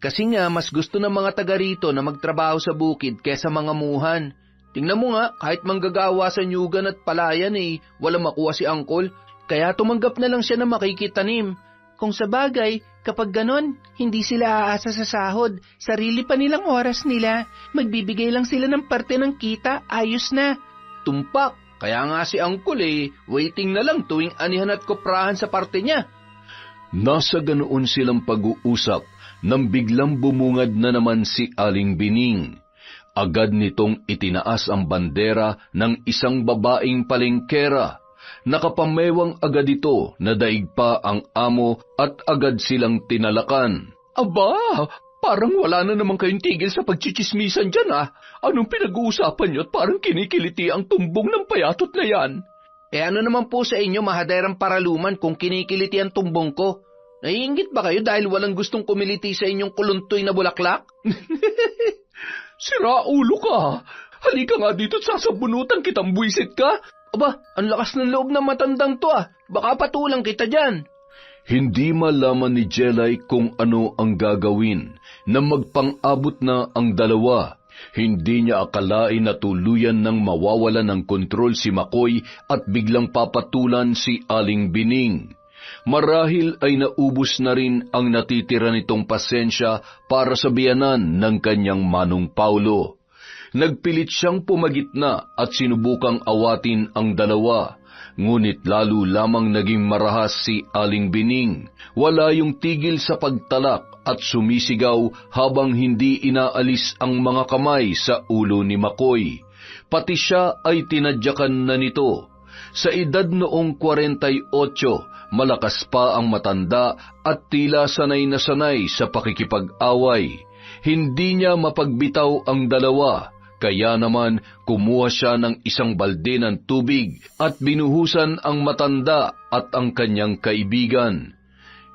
Kasi nga, mas gusto ng mga taga rito na magtrabaho sa bukid kesa mga muhan. Tingnan mo nga, kahit manggagawa sa nyugan at palayan eh, wala makuha si Angkol. Kaya tumanggap na lang siya na makikitanim. Kung sa bagay, kapag ganon, hindi sila aasa sa sahod. Sarili pa nilang oras nila. Magbibigay lang sila ng parte ng kita, ayos na. Tumpak! Kaya nga si Angkol waiting na lang tuwing anihan at koprahan sa parte niya. Nasa ganoon silang pag-uusap nang biglang bumungad na naman si Aling Bining. Agad nitong itinaas ang bandera ng isang babaeng palengkera. Nakapamewang agad ito na daig pa ang amo at agad silang tinalakan. Aba, parang wala na naman kayong tigil sa pagchichismisan dyan Anong pinag-uusapan niyo at parang kinikiliti ang tumbong ng payatot na yan? Ano naman po sa inyo, mahaderang paraluman, kung kinikiliti ang tumbong ko? Naiinggit ba kayo dahil walang gustong kumiliti sa inyong kuluntoy na bulaklak? Sira ulo ka. Halika nga dito at sasabunutan kitang buwisit ka. Aba, ang lakas ng loob ng matandang to Baka patulang kita dyan. Hindi malaman ni Jelay kung ano ang gagawin na magpang-abot na ang dalawa. Hindi niya akalain na tuluyan ng mawawala ng kontrol si Makoy at biglang papatulan si Aling Bining. Marahil ay naubos na rin ang natitira nitong pasensya para sa biyanan ng kanyang manong Paulo. Nagpilit siyang pumagitna at sinubukang awatin ang dalawa, ngunit lalo lamang naging marahas si Aling Bining. Wala yung tigil sa pagtalak at sumisigaw habang hindi inaalis ang mga kamay sa ulo ni Makoy. Pati siya ay tinadyakan na nito. Sa edad noong 48, malakas pa ang matanda at tila sanay na sanay sa pakikipag-away. Hindi niya mapagbitaw ang dalawa, kaya naman kumuha siya ng isang balde ng tubig at binuhusan ang matanda at ang kanyang kaibigan.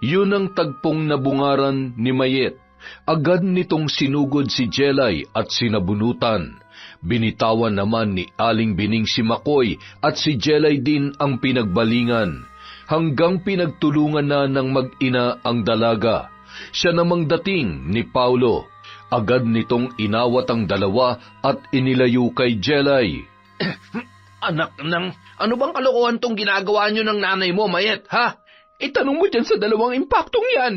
Yun ang tagpong nabungaran ni Mayet. Agad nitong sinugod si Jelay at sinabunutan. Binitawan naman ni Aling Bining si Makoy at si Jelay din ang pinagbalingan, hanggang pinagtulungan na ng mag-ina ang dalaga. Siya namang dating ni Paulo. Agad nitong inawat ang dalawa at inilayo kay Jelay. Anak ng, ano bang kalokohan tong ginagawa nyo ng nanay mo, Mayet, Itanong mo dyan sa dalawang impaktong yan.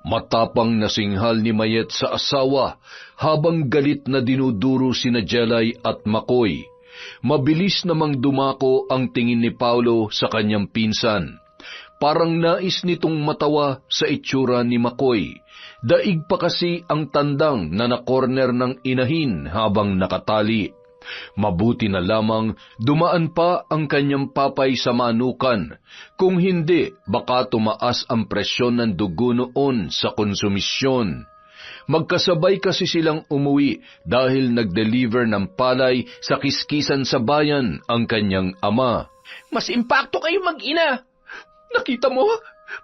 Matapang na singhal ni Mayet sa asawa habang galit na dinuduro sina Jelay at Makoy. Mabilis namang dumako ang tingin ni Paulo sa kanyang pinsan. Parang nais nitong matawa sa itsura ni Makoy. Daig pa kasi ang tandang na nakorner ng inahin habang nakatali. Mabuti na lamang dumaan pa ang kanyang papay sa manukan. Kung hindi, baka tumaas ang presyon ng dugo noon sa konsumisyon. Magkasabay kasi silang umuwi dahil nag-deliver ng palay sa kiskisan sa bayan ang kanyang ama. Mas impakto kayo mag-ina. Nakita mo?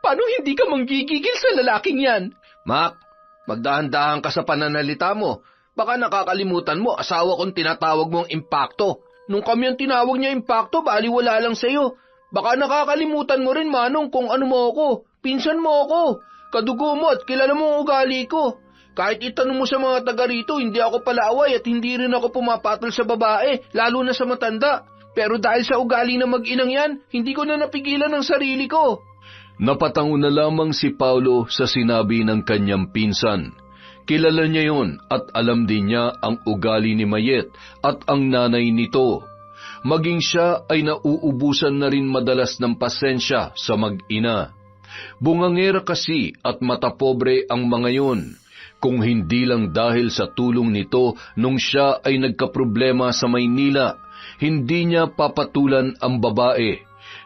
Paano hindi ka manggigigil sa lalaking yan? Mak, magdahan-dahan ka sa pananalita mo. Baka nakakalimutan mo, asawa kong tinatawag mong impakto. Nung kami ang tinawag niya impakto, baliwala lang sa'yo. Baka nakakalimutan mo rin, Manong, kung ano mo ako. Pinsan mo ako. Kadugo mo at kilala mo ang ugali ko. Kahit itanong mo sa mga taga rito, hindi ako palaaway at hindi rin ako pumapatol sa babae, lalo na sa matanda. Pero dahil sa ugali na mag-inang yan, hindi ko na napigilan ang sarili ko. Napatango na lamang si Paulo sa sinabi ng kanyang pinsan. Kilala niya yon at alam din niya ang ugali ni Mayet at ang nanay nito. Maging siya ay nauubusan na rin madalas ng pasensya sa mag-ina. Bungangera kasi at matapobre ang mga yon. Kung hindi lang dahil sa tulong nito nung siya ay nagkaproblema sa Maynila, hindi niya papatulan ang babae.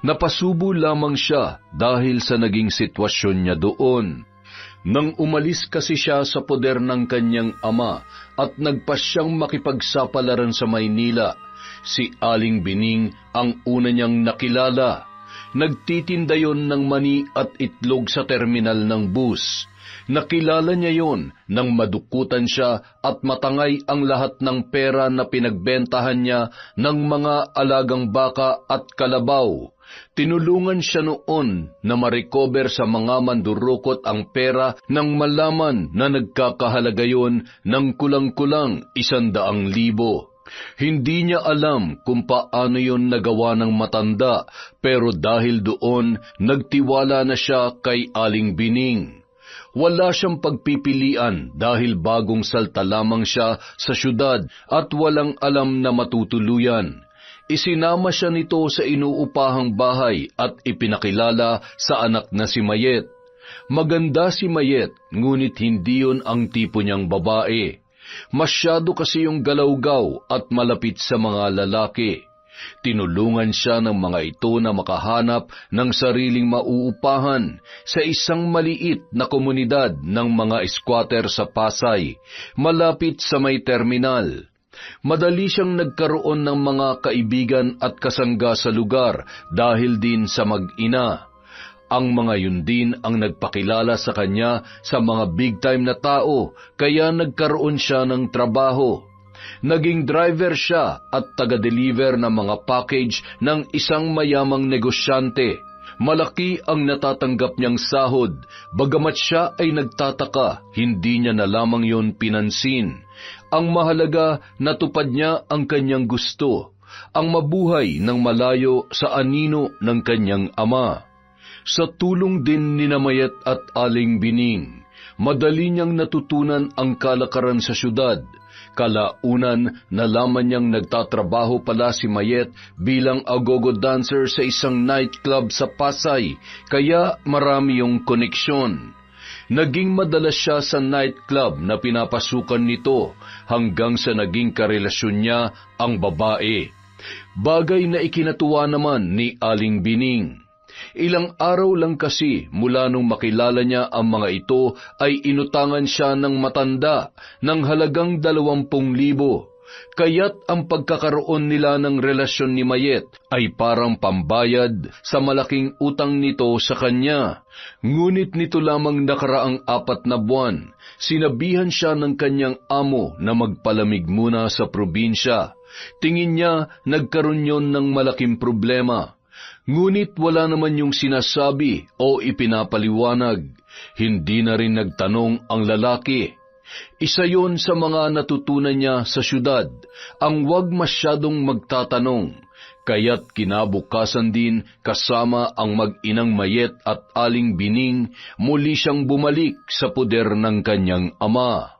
Napasubo lamang siya dahil sa naging sitwasyon niya doon. Nang umalis kasi siya sa poder ng kanyang ama at nagpasyang makipagsapalaran sa Maynila, si Aling Bining ang una niyang nakilala. Nagtitinda yon ng mani at itlog sa terminal ng bus. Nakilala niya yon nang madukutan siya at matangay ang lahat ng pera na pinagbentahan niya ng mga alagang baka at kalabaw. Tinulungan siya noon na ma-recover sa mga mandurukot ang pera nang malaman na nagkakahalaga yon ng kulang-kulang 100,000. Hindi niya alam kung paano yon nagawa ng matanda, pero dahil doon, nagtiwala na siya kay Aling Bining. Wala siyang pagpipilian dahil bagong salta lamang siya sa syudad at walang alam na matutuluyan. Isinama siya nito sa inuupahang bahay at ipinakilala sa anak na si Mayet. Maganda si Mayet, ngunit hindi yun ang tipo niyang babae. Masyado kasi yung galawgaw at malapit sa mga lalaki. Tinulungan siya ng mga ito na makahanap ng sariling mauupahan sa isang maliit na komunidad ng mga squatter sa Pasay, malapit sa may terminal. Madali siyang nagkaroon ng mga kaibigan at kasangga sa lugar dahil din sa mag-ina. Ang mga yun din ang nagpakilala sa kanya sa mga big-time na tao, kaya nagkaroon siya ng trabaho. Naging driver siya at taga-deliver ng mga package ng isang mayamang negosyante. Malaki ang natatanggap niyang sahod, bagamat siya ay nagtataka, hindi niya na lamang yun pinansin. Ang mahalaga, natupad niya ang kanyang gusto, ang mabuhay ng malayo sa anino ng kanyang ama. Sa tulong din ni Mayet at Aling Bining, madali niyang natutunan ang kalakaran sa syudad. Kalaunan, nalaman niyang nagtatrabaho pala si Mayet bilang agogo dancer sa isang nightclub sa Pasay, kaya marami yung koneksyon. Naging madalas siya sa nightclub na pinapasukan nito hanggang sa naging karelasyon niya ang babae. Bagay na ikinatuwa naman ni Aling Bining. Ilang araw lang kasi mula nung makilala niya ang mga ito ay inutangan siya ng matanda ng halagang 20,000. Kaya't ang pagkakaroon nila ng relasyon ni Mayet ay parang pambayad sa malaking utang nito sa kanya. Ngunit nito lamang nakaraang 4 na buwan, sinabihan siya ng kanyang amo na magpalamig muna sa probinsya. Tingin niya nagkaroon yon ng malaking problema. Ngunit wala naman yung sinasabi o ipinapaliwanag. Hindi na rin nagtanong ang lalaki. Isa yon sa mga natutunan niya sa syudad, ang huwag masyadong magtatanong. Kaya't kinabukasan din kasama ang mag-inang Mayet at Aling Bining, muli siyang bumalik sa puder ng kanyang ama.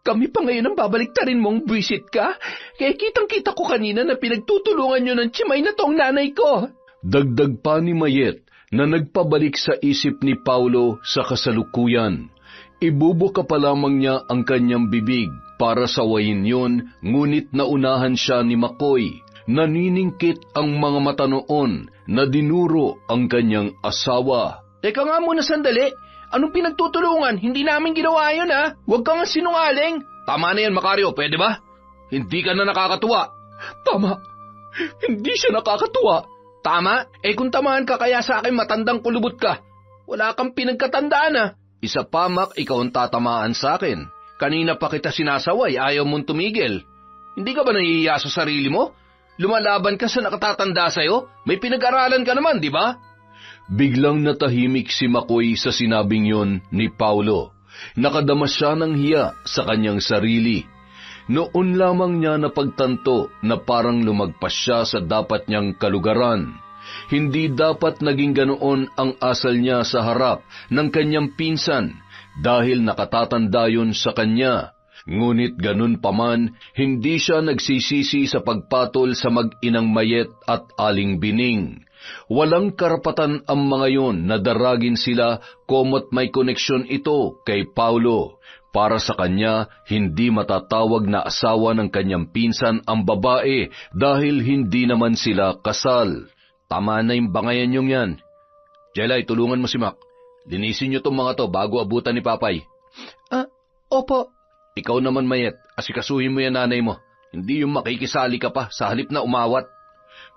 Kami pa ngayon ang babaliktarin mong buwisit ka? Kaya kitang-kita ko kanina na pinagtutulungan nyo ng tsimay na tong nanay ko. Dagdag pa ni Mayet na nagpabalik sa isip ni Paulo sa kasalukuyan. Ibubuka pa lamang niya ang kanyang bibig para sawayin yon, ngunit naunahan siya ni Makoy. Naniningkit ang mga mata noon na dinuro ang kanyang asawa. Teka nga muna sandali. Anong pinagtutulungan? Hindi namin ginawa yun, ha? Huwag ka nga sinungaling. Tama na yan, Macario, pwede ba? Hindi ka na nakakatuwa. Tama. Hindi siya nakakatuwa. Tama? Kung tamaan ka kaya sa akin matandang kulubot ka. Wala kang pinagkatandaan, ha? Isa pa, Mac, ikaw ang tatamaan sa akin. Kanina pa kita sinasaway, ayaw mong tumigil. Hindi ka ba nahihiya sa sarili mo? Lumalaban ka sa nakatatanda sa'yo? May pinag-aralan ka naman, di ba? Biglang natahimik si Makoy sa sinabing yon ni Paulo. Nakadama siya ng hiya sa kanyang sarili. Noon lamang niya napagtanto na parang lumagpas siya sa dapat niyang kalugaran. Hindi dapat naging ganoon ang asal niya sa harap ng kanyang pinsan dahil nakatatanda yun sa kanya. Ngunit ganun pa man, hindi siya nagsisisi sa pagpatol sa mag-inang Mayet at Aling Bining. Walang karapatan ang mga yon na daragin sila komo't may koneksyon ito kay Paulo. Para sa kanya, hindi matatawag na asawa ng kanyang pinsan ang babae dahil hindi naman sila kasal. Tama na yung bangayan yung yan. Jelay, tulungan mo si Mac. Linisin niyo tong mga to bago abutan ni Papay. Opo. Ikaw naman, Mayet, asikasuhin mo yan nanay mo. Hindi yung makikisali ka pa sa halip na umawat.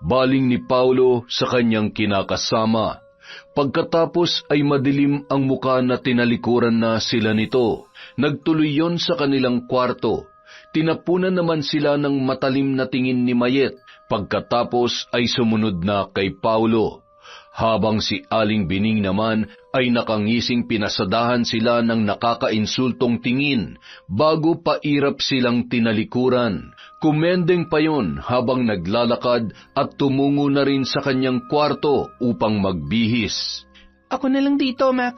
Baling ni Paulo sa kanyang kinakasama. Pagkatapos ay madilim ang muka na tinalikuran na sila nito. Nagtuloy yon sa kanilang kwarto. Tinapunan naman sila ng matalim na tingin ni Mayet. Pagkatapos ay sumunod na kay Paulo. Habang si Aling Bining naman ay nakangising pinasadahan sila ng nakakainsultong tingin bago pairap silang tinalikuran. Kumendeng pa yon habang naglalakad at tumungo na rin sa kanyang kwarto upang magbihis. Ako na lang dito, Mac.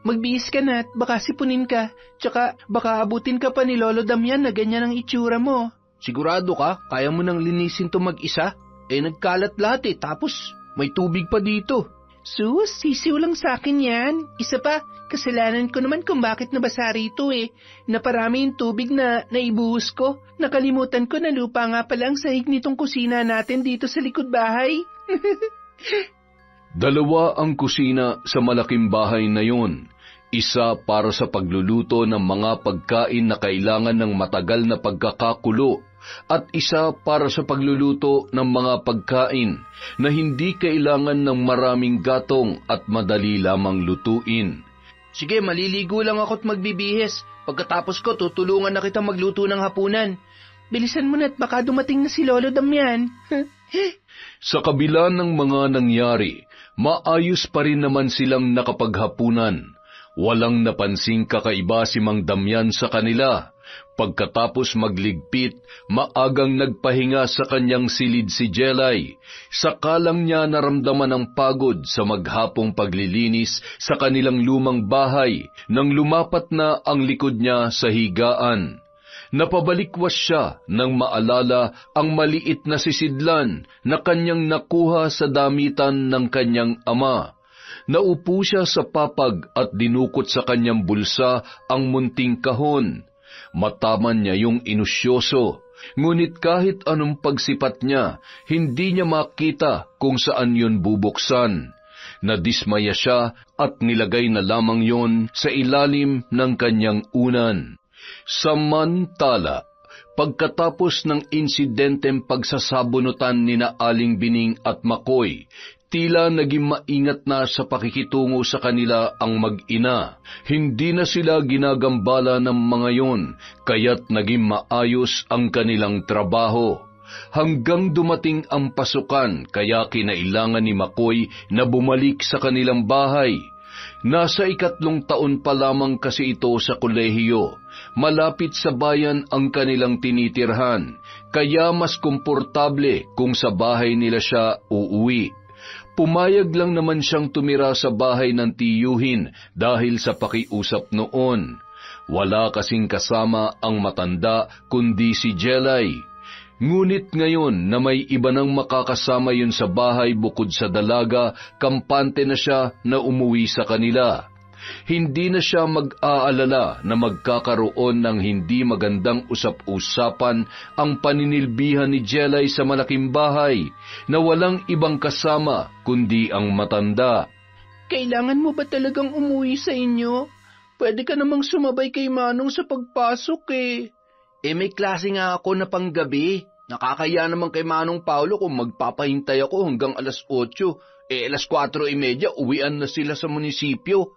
Magbihis ka na at baka sipunin ka. Tsaka baka abutin ka pa ni Lolo Damian na ganyan ang itsura mo. Sigurado ka? Kaya mo nang linisin to mag-isa? Nagkalat lahat tapos may tubig pa dito. Sus, sisiw lang sa akin yan. Isa pa, kasalanan ko naman kung bakit nabasa rito eh. Naparami yung tubig na naibuhos ko. Nakalimutan ko na lupa nga pala ang sahig nitong kusina natin dito sa likod bahay. Dalawa ang kusina sa malaking bahay na yun. Isa para sa pagluluto ng mga pagkain na kailangan ng matagal na pagkakakulo at isa para sa pagluluto ng mga pagkain na hindi kailangan ng maraming gatong at madali lamang lutuin. Sige, maliligo lang ako't magbibihis. Pagkatapos ko, tutulungan na kita magluto ng hapunan. Bilisan mo na't baka dumating na si Lolo Damian. Sa kabila ng mga nangyari, maayos pa rin naman silang nakapaghapunan. Walang napansing kakaiba si Mang Damian sa kanila. Pagkatapos magligpit, maagang nagpahinga sa kanyang silid si Jelay. Saka lang niya naramdaman ang pagod sa maghapong paglilinis sa kanilang lumang bahay nang lumapat na ang likod niya sa higaan. Napabalikwas siya nang maalala ang maliit na sisidlan na kanyang nakuha sa damitan ng kanyang ama. Naupo siya sa papag at dinukot sa kanyang bulsa ang munting kahon. Mataman niya yung inusyoso, ngunit kahit anong pagsipat niya, hindi niya makita kung saan yun bubuksan. Nadismaya siya at nilagay na lamang yun sa ilalim ng kanyang unan. Samantala, pagkatapos ng insidenteng pagsasabunutan ni na Aling Bining at Makoy, tila naging maingat na sa pakikitungo sa kanila ang mag-ina. Hindi na sila ginagambala ng mga yon, kaya't naging maayos ang kanilang trabaho. Hanggang dumating ang pasukan, kaya kinailangan ni Makoy na bumalik sa kanilang bahay. Nasa 3 taon pa lamang kasi ito sa kolehiyo. Malapit sa bayan ang kanilang tinitirhan, kaya mas komportable kung sa bahay nila siya uuwi. Pumayag lang naman siyang tumira sa bahay ng tiyuhin dahil sa pakiusap noon. Wala kasing kasama ang matanda kundi si Jelay. Ngunit ngayon na may iba nang makakasama yun sa bahay bukod sa dalaga, kampante na siya na umuwi sa kanila. Hindi na siya mag-aalala na magkakaroon ng hindi magandang usap-usapan ang paninilbihan ni Jelay sa malaking bahay na walang ibang kasama kundi ang matanda. Kailangan mo ba talagang umuwi sa inyo? Pwede ka namang sumabay kay Manong sa pagpasok eh. May klase nga ako na panggabi. Nakakaya naman kay Manong Paulo kung magpapahintay ako hanggang alas 8. Alas 4:30, uwian na sila sa munisipyo.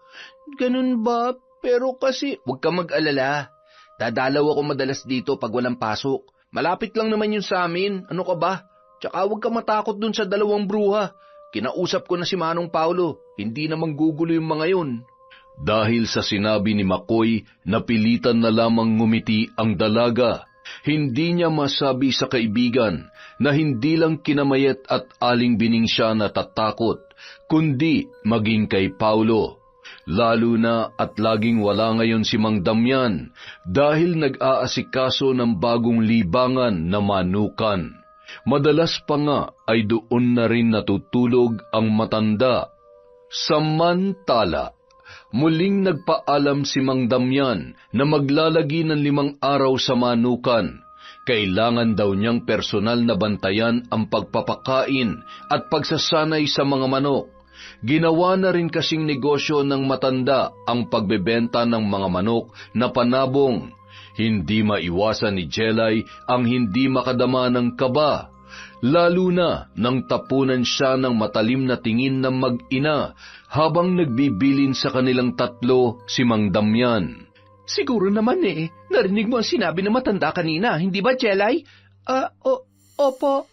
Ganun ba? Pero kasi... Huwag ka mag-alala. Dadalaw ako madalas dito pag walang pasok. Malapit lang naman yun sa amin. Ano ka ba? Tsaka huwag ka matakot dun sa 2 bruha. Kinausap ko na si Manong Paulo. Hindi naman gugulo yung mga yun. Dahil sa sinabi ni Makoy, napilitan na lamang ngumiti ang dalaga. Hindi niya masabi sa kaibigan na hindi lang kinamayat at Aling Bining siya natatakot, kundi maging kay Paulo. Lalo na at laging wala ngayon si Mang Damian dahil nag-aasikaso ng bagong libangan na manukan. Madalas pa nga ay doon na rin natutulog ang matanda. Samantala, muling nagpaalam si Mang Damian na maglalagi ng 5 araw sa manukan. Kailangan daw niyang personal na bantayan ang pagpapakain at pagsasanay sa mga manok. Ginawa na rin kasing negosyo ng matanda ang pagbebenta ng mga manok na panabong. Hindi maiwasan ni Jelay ang hindi makadama ng kaba, lalo na nang tapunan siya ng matalim na tingin ng mag-ina habang nagbibilin sa kanilang 3 si Mang Damian. Siguro naman narinig mo ang sinabi ng matanda kanina, hindi ba, Jelay? Opo.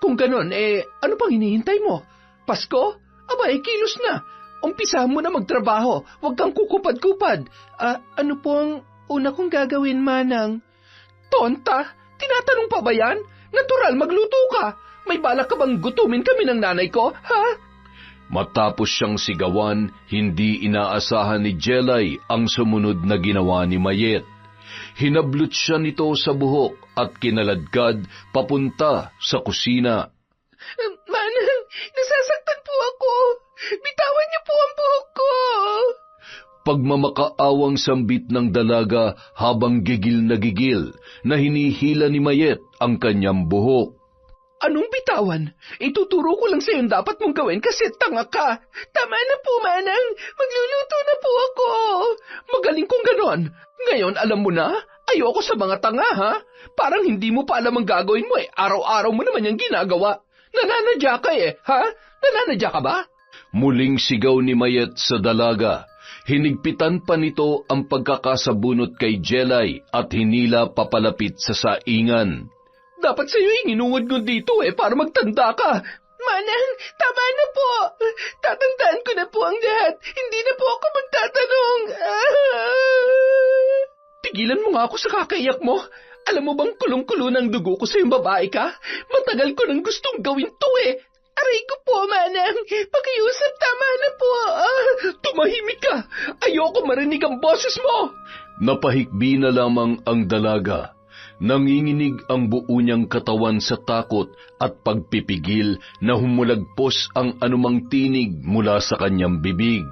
Kung ganon, ano pang hinihintay mo? Pasko? Aba, kilos na. Umpisahan mo na magtrabaho, huwag kang kukupad-kupad. Ano po ang una kong gagawin, Manang? Tonta? Tinatanong pa ba yan? Natural, magluto ka. May balak ka bang gutumin kami ng nanay ko, ha? Matapos siyang sigawan, hindi inaasahan ni Jelay ang sumunod na ginawa ni Mayet. Hinablot siya nito sa buhok at kinaladkad papunta sa kusina. Manang, nasasaktan po ako. Bitawan niyo po ang buhok ko! Pagmamakaawang sambit ng dalaga habang gigil na hinihila ni Mayet ang kanyang buhok. Anong bitawan? Ituturo ko lang sa'yo yung dapat mong gawin kasi tanga ka. Tama na po, Manang. Magluluto na po ako. Magaling kong ganon. Ngayon, alam mo na, ayoko sa mga tanga, ha? Parang hindi mo pa alam ang gagawin mo eh. Araw-araw mo naman yung ginagawa. Nananadya ka eh, ha? Nananadya ka ba? Muling sigaw ni Mayet sa dalaga. Hinigpitan pa nito ang pagkakasabunot kay Jelay at hinila papalapit sa saingan. Dapat sa'yo inunod ko dito eh, para magtanda ka. Manang, tama na po. Tatandaan ko na po ang lahat. Hindi na po ako magtatanong. Tigilan mo nga ako sa kakaiyak mo. Alam mo bang kulong-kulo ng dugo ko sa'yong babae ka? Matagal ko nang gustong gawin to eh. Aray ko po, Manang. Pakiusap, tama na po. Tumahimik ka. Ayoko marinig ang boses mo. Napahikbi na lamang ang dalaga. Nanginginig ang buo niyang katawan sa takot at pagpipigil na humulagpos ang anumang tinig mula sa kanyang bibig.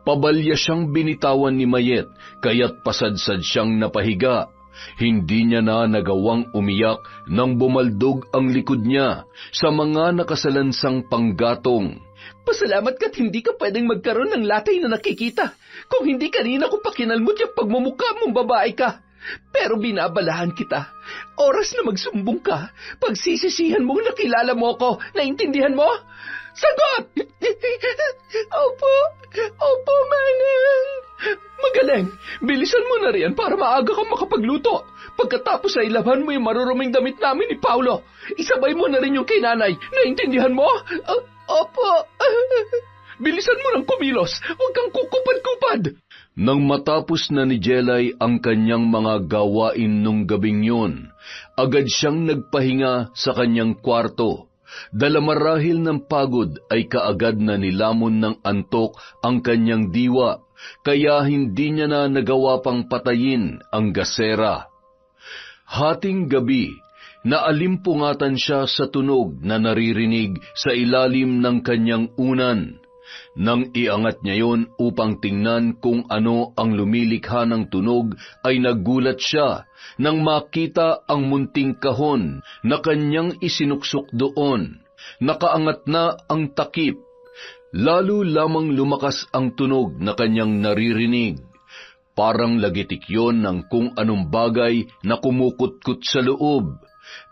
Pabalya siyang binitawan ni Mayet, kaya't pasadsad siyang napahiga. Hindi niya na nagawang umiyak nang bumaldog ang likod niya sa mga nakasalansang panggatong. Pasalamat ka't hindi ka pwedeng magkaroon ng latay na nakikita. Kung hindi kanina ko pa kinalmot yung pagmumukha mong babae ka. Pero binabalahan kita. Oras na magsumbong ka, pagsisisihan mong nakilala mo ako. Naintindihan mo? Sagot! Opo, Manang. Magaling! Bilisan mo na riyan para maaga kang makapagluto. Pagkatapos ay laban mo yung maruruming damit namin ni Paulo. Isabay mo na rin yung kay nanay. Naintindihan mo? Opo. Bilisan mo ng kumilos. Huwag kang kukupad-kupad. Nang matapos na ni Jelay ang kanyang mga gawain nung gabing yun, agad siyang nagpahinga sa kanyang kwarto. Dala marahil ng pagod ay kaagad na nilamon ng antok ang kanyang diwa, kaya hindi niya na nagawa pang patayin ang gasera. Hating gabi, naalimpungatan siya sa tunog na naririnig sa ilalim ng kanyang unan. Nang iangat niya yon upang tingnan kung ano ang lumilikha ng tunog, ay nagulat siya nang makita ang munting kahon na kanyang isinuksok doon. Nakaangat na ang takip. Lalo lamang lumakas ang tunog na kanyang naririnig. Parang lagitik yon ng kung anong bagay na kumukutkot sa loob.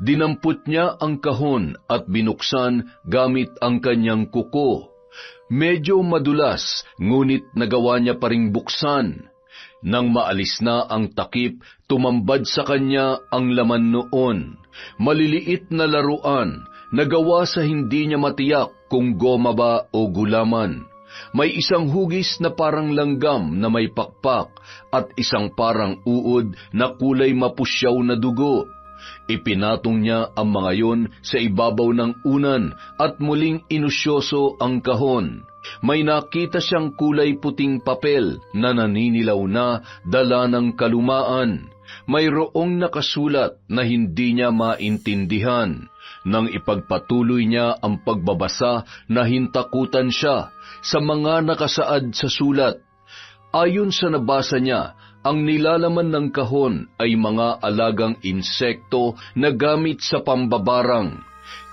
Dinampot niya ang kahon at binuksan gamit ang kanyang kuko. Medyo madulas, ngunit nagawa niya pa ring buksan. Nang maalis na ang takip, tumambad sa kanya ang laman noon. Maliliit na laruan, nagawa sa hindi niya matiyak kung goma ba o gulaman. May isang hugis na parang langgam na may pakpak at isang parang uod na kulay mapusyaw na dugo. Ipinatong niya ang mga yon sa ibabaw ng unan at muling inusyoso ang kahon. May nakita siyang kulay puting papel na naninilaw na dala ng kalumaan. Mayroong nakasulat na hindi niya maintindihan. Nang ipagpatuloy niya ang pagbabasa, nahintakutan siya sa mga nakasaad sa sulat. Ayon sa nabasa niya, ang nilalaman ng kahon ay mga alagang insekto na gamit sa pambabarang.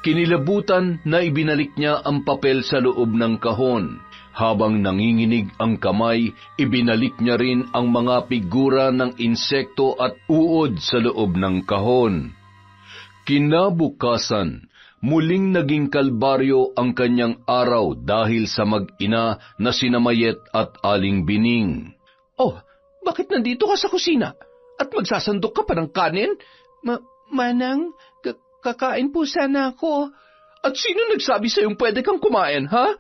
Kinilabutan na ibinalik niya ang papel sa loob ng kahon. Habang nanginginig ang kamay, ibinalik niya rin ang mga figura ng insekto at uod sa loob ng kahon. Kinabukasan, muling naging kalbaryo ang kanyang araw dahil sa mag-ina na sina Mayet at Aling Bining. Oh, bakit nandito ka sa kusina? At magsasandok ka pa ng kanin? Manang, kakain po sana ako. At sino nagsabi sa'yong pwede kang kumain, ha?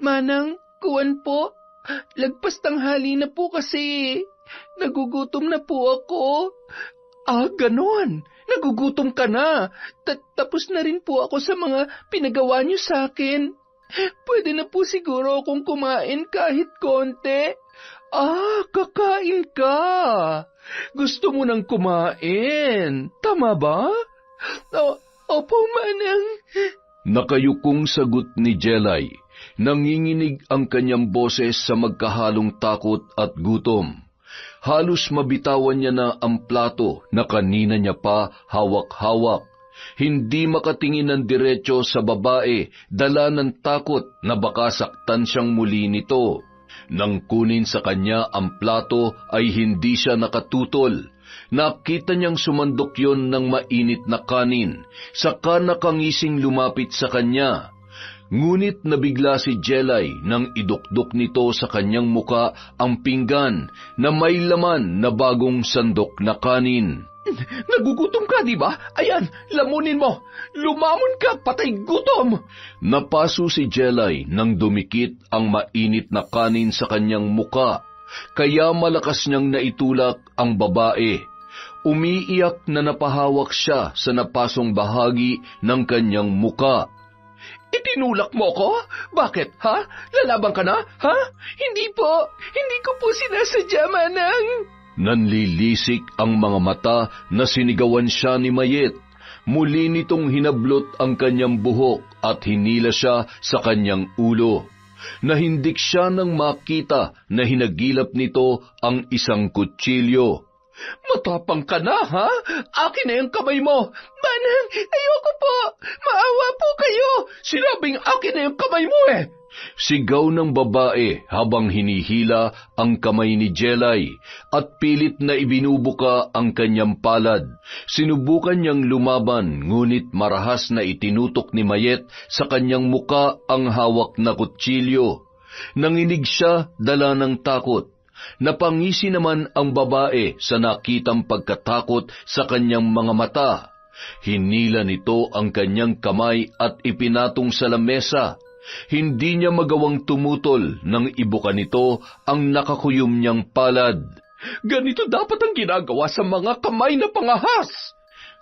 Manang, kuwan po. Lagpas tanghali na po kasi. Nagugutom na po ako. Ganon. Nagugutom ka na. Tapos na rin po ako sa mga pinagawa niyo sa akin. Pwede na po siguro akong kumain kahit konti. Kakain ka. Gusto mo nang kumain. Tama ba? Opo, Manang. Nakayukong sagot ni Jelay. Nanginginig ang kanyang boses sa magkahalong takot at gutom. Halos mabitawan niya na ang plato na kanina niya pa hawak-hawak. Hindi makatingin ng diretso sa babae, dala ng takot na baka saktan siyang muli nito. Nang kunin sa kanya ang plato ay hindi siya nakatutol. Nakita niyang sumandok yon ng mainit na kanin, saka nakangising lumapit sa kanya. Ngunit nabigla si Jelay nang idukdok nito sa kanyang muka ang pinggan na may laman na bagong sandok na kanin. Nagugutom ka, di ba? Ayan, lamunin mo. Lumamon ka, patay gutom. Napaso si Jelay nang dumikit ang mainit na kanin sa kanyang muka, kaya malakas niyang naitulak ang babae. Umiiyak na napahawak siya sa napasong bahagi ng kanyang muka. Itinulak mo ko? Bakit, ha? Lalaban ka na, ha? Hindi po. Hindi ko po sinasadya, Manang. Nanlilisik ang mga mata na sinigawan siya ni Mayet. Muli nitong hinablot ang kanyang buhok at hinila siya sa kanyang ulo. Nahindik siya nang makita na hinagilap nito ang isang kutsilyo. Matapang ka na, ha? Akin na yung kamay mo. Manang, ayoko po. Maawa po kayo. Sinabing akin na yung kamay mo eh. Sigaw ng babae habang hinihila ang kamay ni Jelay at pilit na ibinubuka ang kanyang palad. Sinubukan niyang lumaban ngunit marahas na itinutok ni Mayet sa kanyang muka ang hawak na kutsilyo. Nanginig siya dala ng takot. Napangisi naman ang babae sa nakitang pagkatakot sa kanyang mga mata. Hinila nito ang kanyang kamay at ipinatong sa lamesa. Hindi niya magawang tumutol nang ibuka nito ang nakakuyom niyang palad. Ganito dapat ang ginagawa sa mga kamay na pangahas.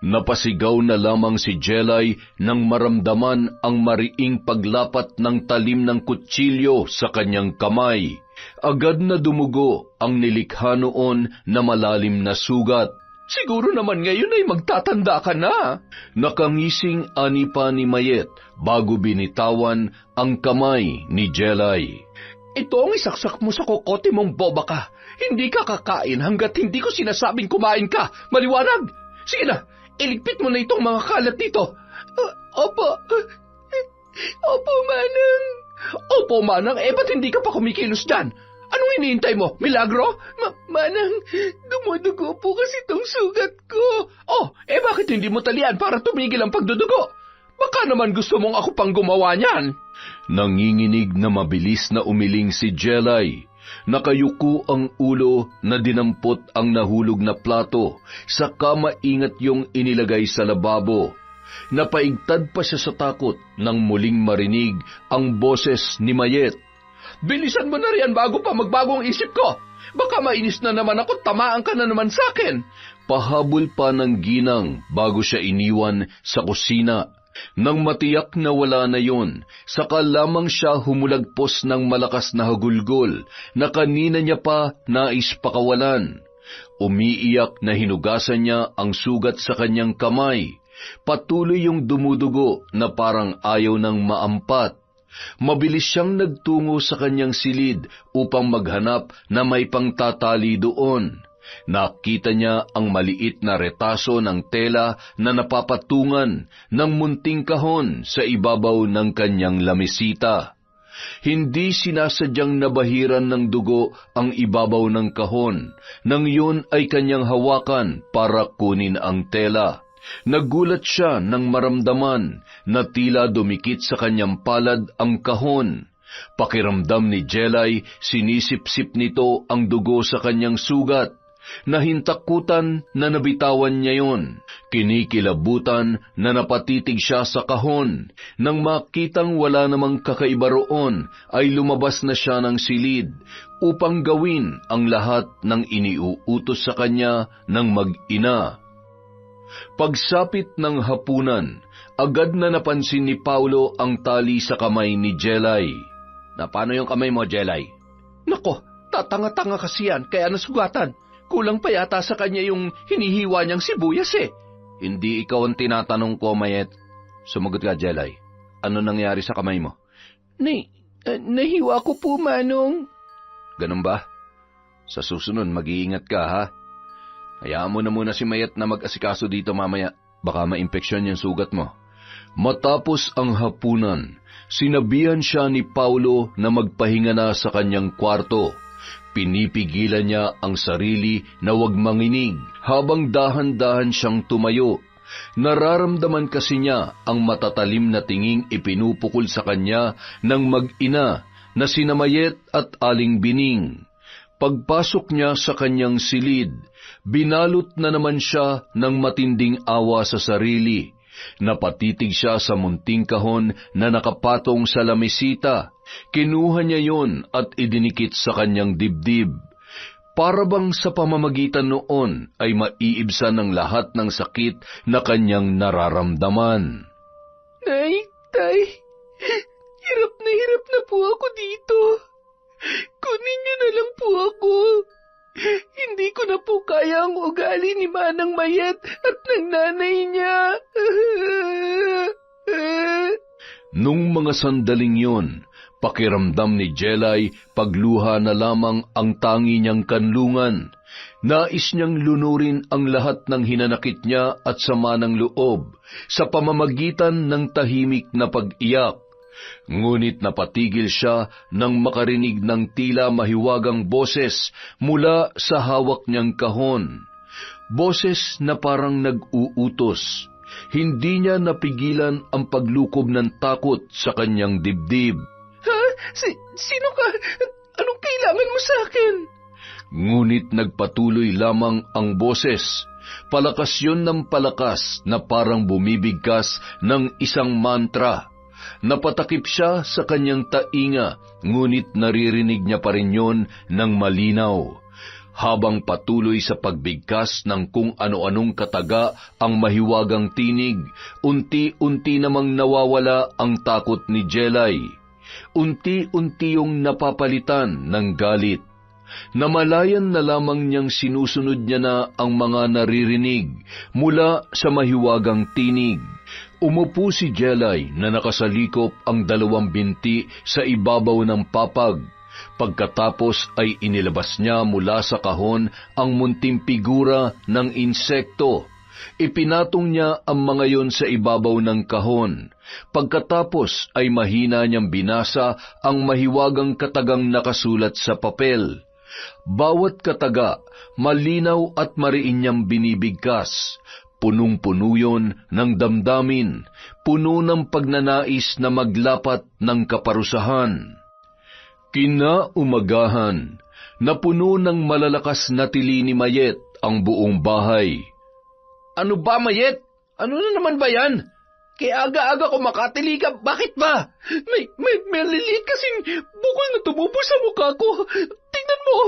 Napasigaw na lamang si Jelay nang maramdaman ang mariing paglapat ng talim ng kutsilyo sa kanyang kamay. Agad na dumugo ang nilikha noon na malalim na sugat. Siguro naman ngayon ay magtatanda ka na. Nakangising ani pa ni Mayet bago binitawan ang kamay ni Jelay. Ito ang isaksak mo sa kokote mong boba ka. Hindi ka kakain hanggat hindi ko sinasabing kumain ka. Maliwanag! Sige na, iligpit mo na itong mga kalat dito. Opo. Opo, Manang. Opo, Manang, ba't hindi ka pa kumikilos dyan? Anong iniintay mo? Milagro? Manang, dumudugo po kasi itong sugat ko. Bakit hindi mo talian para tumigil ang pagdudugo? Baka naman gusto mong ako pang gumawa niyan. Nanginginig na mabilis na umiling si Jelay. Nakayuko ang ulo na dinampot ang nahulog na plato, saka maingat yung inilagay sa lababo. Napaigtad pa siya sa takot nang muling marinig ang boses ni Mayet. Bilisan mo na riyan bago pa magbago ang isip ko. Baka mainis na naman ako, tamaan ka na naman sa akin. Pahabol pa ng ginang bago siya iniwan sa kusina. Nang matiyak na wala na yon, saka lamang siya humulagpos ng malakas na hagulgol na kanina niya pa nais pakawalan. Umiiyak na hinugasan niya ang sugat sa kanyang kamay. Patuloy yung dumudugo na parang ayaw ng maampat. Mabilis siyang nagtungo sa kanyang silid upang maghanap na may pangtatali doon. Nakita niya ang maliit na retaso ng tela na napapatungan ng munting kahon sa ibabaw ng kanyang lamesita. Hindi sinasadyang nabahiran ng dugo ang ibabaw ng kahon, nang yun ay kanyang hawakan para kunin ang tela. Nagulat siya nang maramdaman na tila dumikit sa kanyang palad ang kahon. Pakiramdam ni Jelay, sinisip-sip nito ang dugo sa kanyang sugat. Nahintakutan na nabitawan niya yon. Kinikilabutan na napatitig siya sa kahon. Nang makitang wala namang kakaiba roon, ay lumabas na siya ng silid upang gawin ang lahat ng iniuutos sa kanya ng mag-ina. Pagsapit ng hapunan, agad na napansin ni Paulo ang tali sa kamay ni Jelay. Na paano yung kamay mo, Jelay? Nako, tatanga-tanga kasi yan, kaya nasugatan. Kulang pa yata sa kanya yung hinihiwa niyang sibuyas eh. Hindi ikaw ang tinatanong ko, Mayet. Sumagot ka, Jelay. Ano nangyari sa kamay mo? Nahiwa ko po, Manong. Ganun ba? Sa susunod, mag-iingat ka, ha? Hayaan mo na muna si Mayet na mag-asikaso dito mamaya. Baka ma-impeksyon yung sugat mo. Matapos ang hapunan, sinabihan siya ni Paulo na magpahinga na sa kanyang kwarto. Pinipigilan niya ang sarili na huwag manginig habang dahan-dahan siyang tumayo. Nararamdaman kasi niya ang matatalim na tinging ipinupukol sa kanya ng mag-ina na sina Mayet at Aling Bining. Pagpasok niya sa kanyang silid, binalot na naman siya ng matinding awa sa sarili. Napatitig siya sa munting kahon na nakapatong sa lamesita. Kinuha niya yon at idinikit sa kanyang dibdib. Para bang sa pamamagitan noon ay maiibsan ng lahat ng sakit na kanyang nararamdaman. Tay, hirap na po ako dito. Kunin niyo na lang po ako. Hindi ko na po kaya ang ugali ni Manang Mayet at ng nanay niya. Nung mga sandaling yon, pakiramdam ni Jelay pagluha na lamang ang tangi niyang kanlungan. Nais niyang lunurin ang lahat ng hinanakit niya at sama ng loob sa pamamagitan ng tahimik na pag-iyak. Ngunit napatigil siya nang makarinig ng tila mahiwagang boses mula sa hawak niyang kahon. Boses na parang nag-uutos. Hindi niya napigilan ang paglukob ng takot sa kanyang dibdib. Ha? Sino ka? Anong kailangan mo sa akin? Ngunit nagpatuloy lamang ang boses. Palakas yun ng palakas na parang bumibigkas ng isang mantra. Napatakip siya sa kanyang tainga, ngunit naririnig niya pa rin yun ng malinaw. Habang patuloy sa pagbigkas ng kung ano-anong kataga ang mahiwagang tinig, unti-unti namang nawawala ang takot ni Jelay. Unti-unti yung napapalitan ng galit. Namalayan na lamang niyang sinusunod niya na ang mga naririnig mula sa mahiwagang tinig. Umupo si Jelay na nakasalikop ang 2 binti sa ibabaw ng papag. Pagkatapos ay inilabas niya mula sa kahon ang munting figura ng insekto. Ipinatong niya ang mga yon sa ibabaw ng kahon. Pagkatapos ay mahina niyang binasa ang mahiwagang katagang nakasulat sa papel. Bawat kataga, malinaw at mariin niyang binibigkas. Punong-puno yon ng damdamin, puno ng pagnanais na maglapat ng kaparusahan. Kinaumagahan, napuno ng malalakas na tili ni Mayet ang buong bahay. Ano ba, Mayet? Ano na naman ba yan? Kaya aga-aga ko makatili ka, bakit ba? May maliliit kasing bukol na tumubo sa mukha ko. Tingnan mo.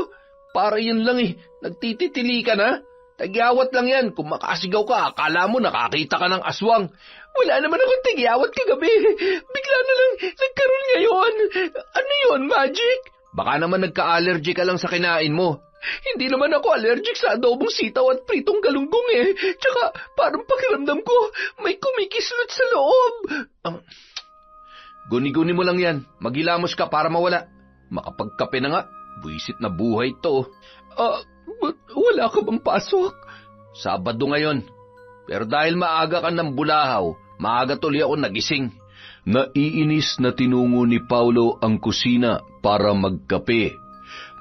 Para yun lang nagtititili ka na? Tagyawat lang yan, kung makasigaw ka, akala mo nakakita ka ng aswang. Wala naman akong tagyawat kagabi. Bigla na lang nagkaroon ngayon. Ano yun, magic? Baka naman nagka-allergy ka lang sa kinain mo. Hindi naman ako allergic sa adobong sitaw at pritong galunggong Tsaka parang pakiramdam ko may kumikislot sa loob. Guni-guni mo lang yan. Maghilamos ka para mawala. Makapagkape na nga. Buisit na buhay to. Wala ka bang pasok? Sabado ngayon. Pero dahil maaga ka ng bulahaw, maaga tuloy ako nagising. Naiinis na tinungo ni Paulo ang kusina para magkape.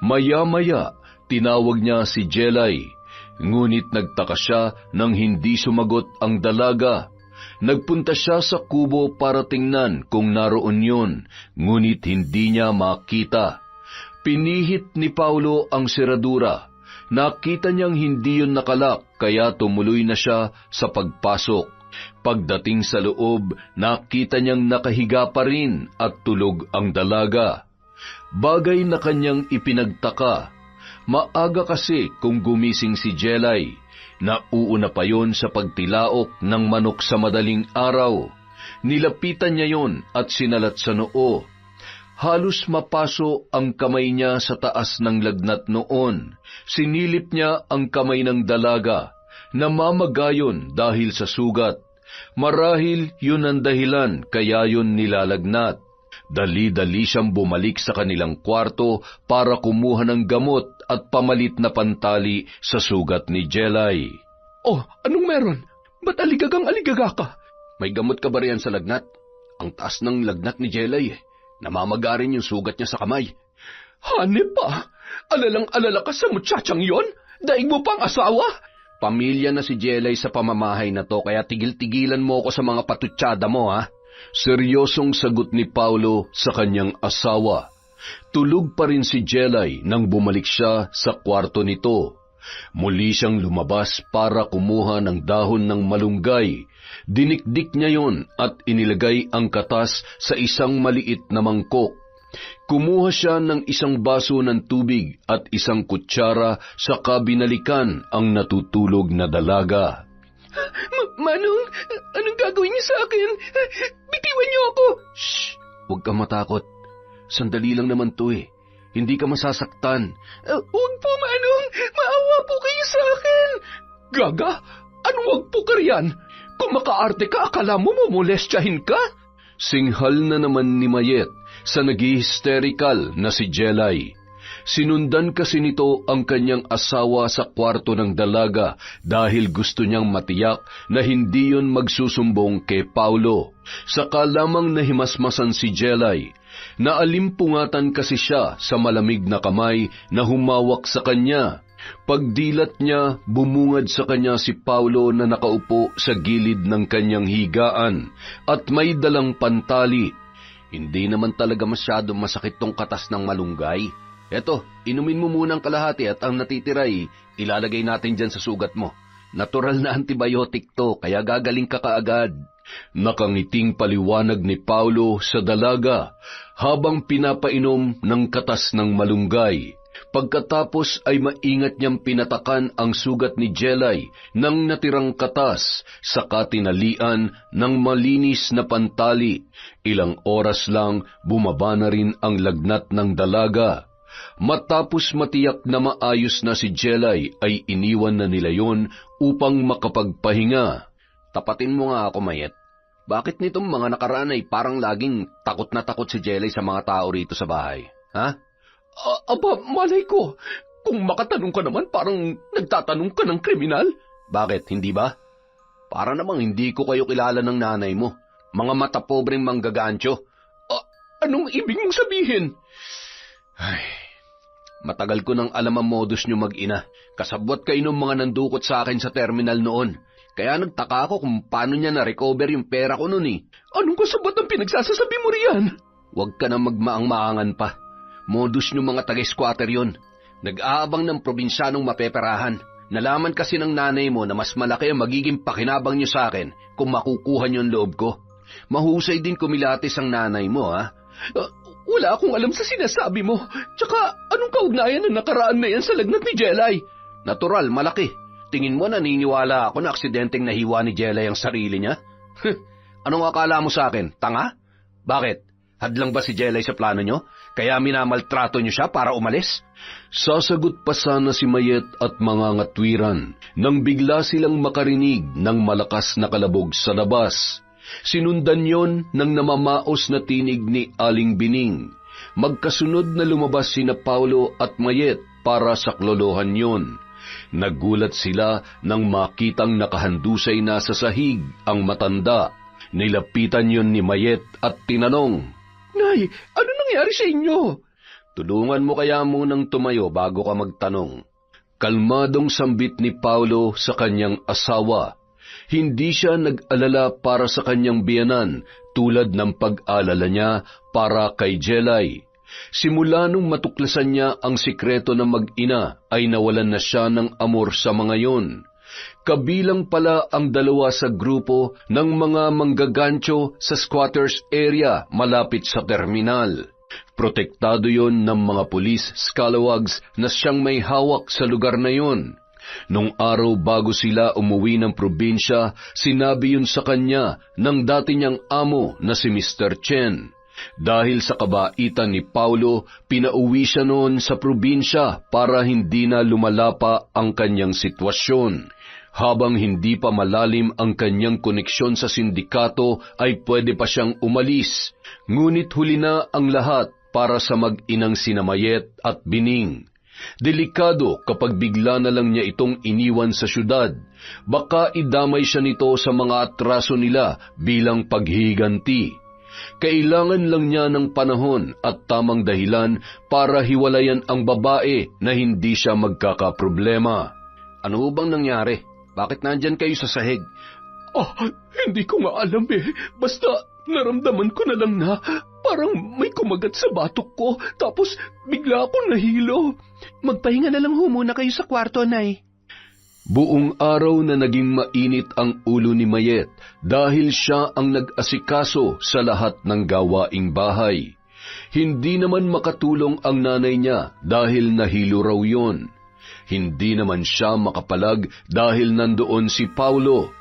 Maya-maya, tinawag niya si Jelay. Ngunit nagtaka siya nang hindi sumagot ang dalaga. Nagpunta siya sa kubo para tingnan kung naroon yun, ngunit hindi niya makita. Pinihit ni Paulo ang seradura. Nakita niyang hindi yun nakalak, kaya tumuloy na siya sa pagpasok. Pagdating sa loob, nakita niyang nakahiga pa rin at tulog ang dalaga. Bagay na kanyang ipinagtaka. Maaga kasi kung gumising si Jelay. Nauuna pa yon sa pagtilaok ng manok sa madaling araw. Nilapitan niya yon at sinalat sa noo. Halos mapaso ang kamay niya sa taas ng lagnat noon. Sinilip niya ang kamay ng dalaga. Namamagayon dahil sa sugat. Marahil yun ang dahilan kaya yun nilalagnat. Dali-dali siyang bumalik sa kanilang kwarto para kumuha ng gamot at pamalit na pantali sa sugat ni Jelay. Oh, anong meron? Ba't aligagang-aligaga ka? May gamot ka ba riyan sa lagnat? Ang taas ng lagnat ni Jelay. Namamaga rin yung sugat niya sa kamay. Hanip pa? Alalang-alala ka sa muchachang yon? Daig mo pang asawa? Pamilya na si Jelay sa pamamahay na to, kaya tigil-tigilan mo ako sa mga patutsada mo, ha? Seryosong sagot ni Paulo sa kanyang asawa. Tulog pa rin si Jelay nang bumalik siya sa kwarto nito. Muli siyang lumabas para kumuha ng dahon ng malunggay. Dinikdik niya yon at inilagay ang katas sa isang maliit na mangkok. Kumuha siya ng isang baso ng tubig at isang kutsara saka binalikan ang natutulog na dalaga. Manong, anong gagawin niyo sa akin? Bitiwan niyo ako! Shh! Huwag kang matakot. Sandali lang naman to eh. Hindi ka masasaktan. Huwag po, Manong! Maawa po kayo sa akin! Gaga? Anong wag po ka riyan? Kung makaarte ka, akala mo mamolestyahin ka? Singhal na naman ni Mayet sa nag-hysterical na si Jelay. Sinundan kasi nito ang kanyang asawa sa kwarto ng dalaga dahil gusto niyang matiyak na hindi yon magsusumbong kay Paulo. Saka lamang nahimasmasan si Jelay. Naalimpungatan kasi siya sa malamig na kamay na humawak sa kanya. Pagdilat niya, bumungad sa kanya si Paulo na nakaupo sa gilid ng kanyang higaan at may dalang pantali. Hindi naman talaga masyadong masakit tong katas ng malunggay. Eto, inumin mo muna ang kalahati at ang natitiray, ilalagay natin dyan sa sugat mo. Natural na antibiotic to, kaya gagaling ka kaagad. Nakangiting paliwanag ni Paulo sa dalaga habang pinapainom ng katas ng malunggay. Pagkatapos ay maingat niyang pinatakan ang sugat ni Jelay ng natirang katas, saka tinalian ng malinis na pantali. Ilang oras lang bumaba na rin ang lagnat ng dalaga. Matapos matiyak na maayos na si Jelay ay iniwan na nila yon upang makapagpahinga. Tapatin mo nga ako, Mayet. Bakit nitong mga nakaraan ay parang laging takot na takot si Jelay sa mga tao rito sa bahay? Ha? Aba, malay ko. Kung makatanong ka naman, parang nagtatanong ka ng kriminal. Bakit, hindi ba? Para namang hindi ko kayo kilala ng nanay mo. Mga mata pobreng manggagancho. Anong ibig mong sabihin? Ay, matagal ko nang alam ang modus nyo mag-ina. Kasabwat kayo ng mga nandukot sa akin sa terminal noon. Kaya nagtaka ako kung paano niya na-recover yung pera ko noon eh. Anong kasabwat ang pinagsasasabi mo riyan? Huwag ka na magmaang-maangan pa. Modus nyo mga taga-squatter yun. Nag-aabang ng probinsyanong mapeperahan. Nalaman kasi ng nanay mo na mas malaki ang magiging pakinabang nyo sa akin kung makukuha nyo ang loob ko. Mahusay din kumilatis ang nanay mo, ha? Wala akong alam sa sinasabi mo. Tsaka, anong kaugnayan ng nakaraan na yan sa lagnat ni Jelay? Natural, malaki. Tingin mo naniniwala ako na aksidenteng nahiwa ni Jelay ang sarili niya? Anong akala mo sa akin? Tanga? Bakit? Hadlang ba si Jelay sa plano nyo? Kaya minamaltrato nyo siya para umalis? Sasagot pa sana si Mayet at mga ngatwiran nang bigla silang makarinig ng malakas na kalabog sa labas. Sinundan yon ng namamaos na tinig ni Aling Bining. Magkasunod na lumabas sina Paulo at Mayet para saklolohan yon. Nagulat sila nang makitang nakahandusay na sa sahig ang matanda. Nilapitan yon ni Mayet at tinanong, Nay, ano nangyari sa inyo? Tulungan mo kaya munang tumayo bago ka magtanong. Kalmadong sambit ni Paulo sa kanyang asawa. Hindi siya nag-alala para sa kanyang biyanan tulad ng pag-alala niya para kay Jelay. Simula nung matuklasan niya ang sikreto ng mag-ina ay nawalan na siya ng amor sa mga yon. Kabilang pala ang dalawa sa grupo ng mga manggagancho sa squatters area malapit sa terminal. Protektado yon ng mga pulis scalawags na siyang may hawak sa lugar na yon. Nung araw bago sila umuwi ng probinsya, sinabi yun sa kanya ng dati niyang amo na si Mr. Chen. Dahil sa kabaitan ni Paulo, pinauwi siya noon sa probinsya para hindi na lumalapa ang kanyang sitwasyon. Habang hindi pa malalim ang kanyang koneksyon sa sindikato ay pwede pa siyang umalis, ngunit huli na ang lahat para sa mag-inang sina Mayet at Bining. Delikado kapag bigla na lang niya itong iniwan sa syudad. Baka idamay siya nito sa mga atraso nila bilang paghihiganti. Kailangan lang niya ng panahon at tamang dahilan para hiwalayan ang babae na hindi siya magkakaproblema. Ano bang nangyari? Bakit nandyan kayo sa sahig? Hindi ko nga alam Basta naramdaman ko na lang na parang may kumagat sa batok ko, tapos bigla akong nahilo. Magpahinga na lang muna kayo sa kwarto, Nay. Buong araw na naging mainit ang ulo ni Mayet dahil siya ang nag-asikaso sa lahat ng gawaing bahay. Hindi naman makatulong ang nanay niya dahil nahilo raw yon. Hindi naman siya makapalag dahil nandoon si Paulo.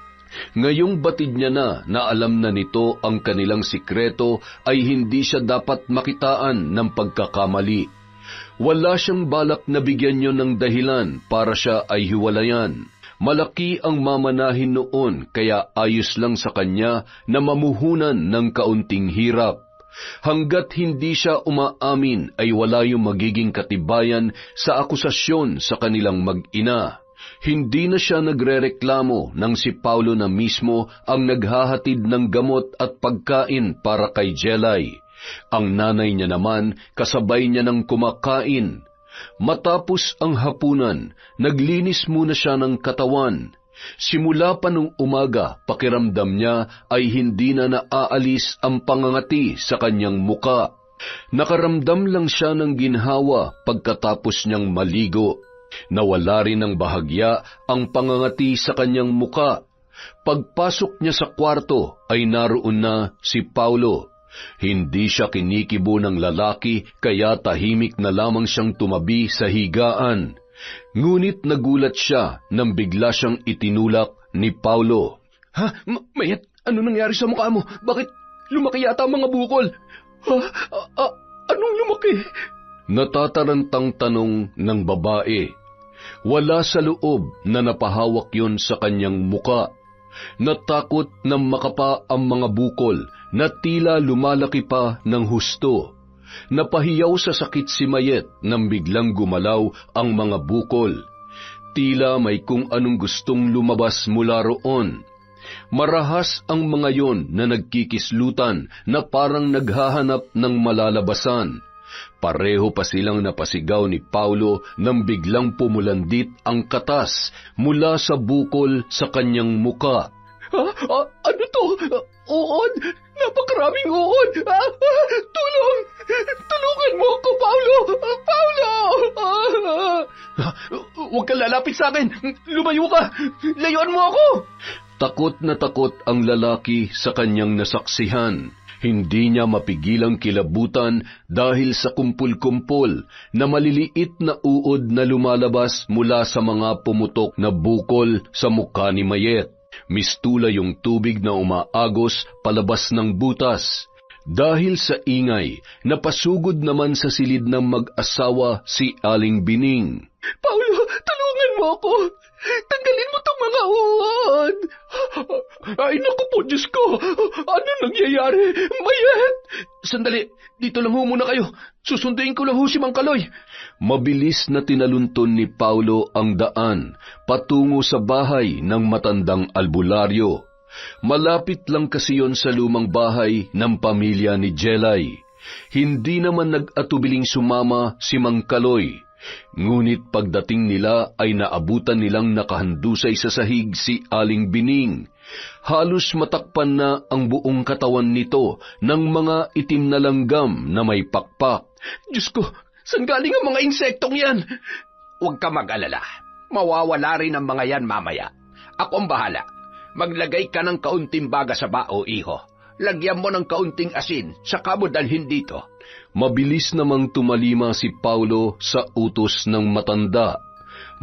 Ngayong batid niya na alam na nito ang kanilang sikreto ay hindi siya dapat makitaan ng pagkakamali. Wala siyang balak na bigyan niyo ng dahilan para siya ay hiwalayan. Malaki ang mamanahin noon kaya ayos lang sa kanya na mamuhunan ng kaunting hirap. Hanggat hindi siya umaamin ay wala yung magiging katibayan sa akusasyon sa kanilang mag-ina. Hindi na siya nagrereklamo nang si Paulo na mismo ang naghahatid ng gamot at pagkain para kay Jelay. Ang nanay niya naman kasabay niya ng kumakain. Matapos ang hapunan, naglinis muna siya ng katawan. Simula pa nung umaga, pakiramdam niya ay hindi na naaalis ang pangangati sa kanyang muka. Nakaramdam lang siya ng ginhawa pagkatapos niyang maligo. Nawala rin ng bahagya ang pangangati sa kanyang muka. Pagpasok niya sa kwarto ay naroon na si Paulo. Hindi siya kinikibo ng lalaki kaya tahimik na lamang siyang tumabi sa higaan. Ngunit nagulat siya nang bigla siyang itinulak ni Paulo. Mayet, ano nangyari sa mukha mo? Bakit lumaki yata ang mga bukol? Anong lumaki? Natatarantang tanong ng babae. Wala sa loob na napahawak yon sa kanyang muka. Natakot na makapa ang mga bukol na tila lumalaki pa ng husto. Napahiyaw sa sakit si Mayet nang biglang gumalaw ang mga bukol. Tila may kung anong gustong lumabas mula roon. Marahas ang mga yon na nagkikislutan na parang naghahanap ng malalabasan. Pareho pa silang napasigaw ni Paulo nang biglang pumulandit ang katas mula sa bukol sa kanyang muka. Ano to? Uod! Napakaraming uod! Tulong! Tulungan mo ako, Paulo! Paulo! Huwag kang lalapit sa akin! Lumayo ka! Layuan mo ako! Takot na takot ang lalaki sa kanyang nasaksihan. Hindi niya mapigilang kilabutan dahil sa kumpul-kumpul na maliliit na uod na lumalabas mula sa mga pumutok na bukol sa mukha ni Mayet. Mistula yung tubig na umaagos palabas ng butas. Dahil sa ingay, napasugod naman sa silid ng mag-asawa si Aling Bining. Paulo, tulungan mo ako! Tanggalin mo tong mga uod! Ay, naku po, Diyos ko! Ano nangyayari? Mayet! Sandali, dito lang muna kayo. Susunduin ko lang si Mang Kaloy. Mabilis na tinalunton ni Paulo ang daan patungo sa bahay ng matandang albularyo. Malapit lang kasi yon sa lumang bahay ng pamilya ni Jelay. Hindi naman nag-atubiling sumama si Mang Kaloy. Ngunit pagdating nila ay naabutan nilang nakahandusay sa sahig si Aling Bining. Halos matakpan na ang buong katawan nito ng mga itim na langgam na may pakpak. Diyos ko, saan galing ang mga insektong yan? Huwag ka mag-alala. Mawawala rin ang mga yan mamaya. Ako ang bahala. Maglagay ka ng kaunting baga sa bao, iho. Lagyan mo ng kaunting asin, saka mo dalhin dito. Mabilis namang tumalima si Paulo sa utos ng matanda.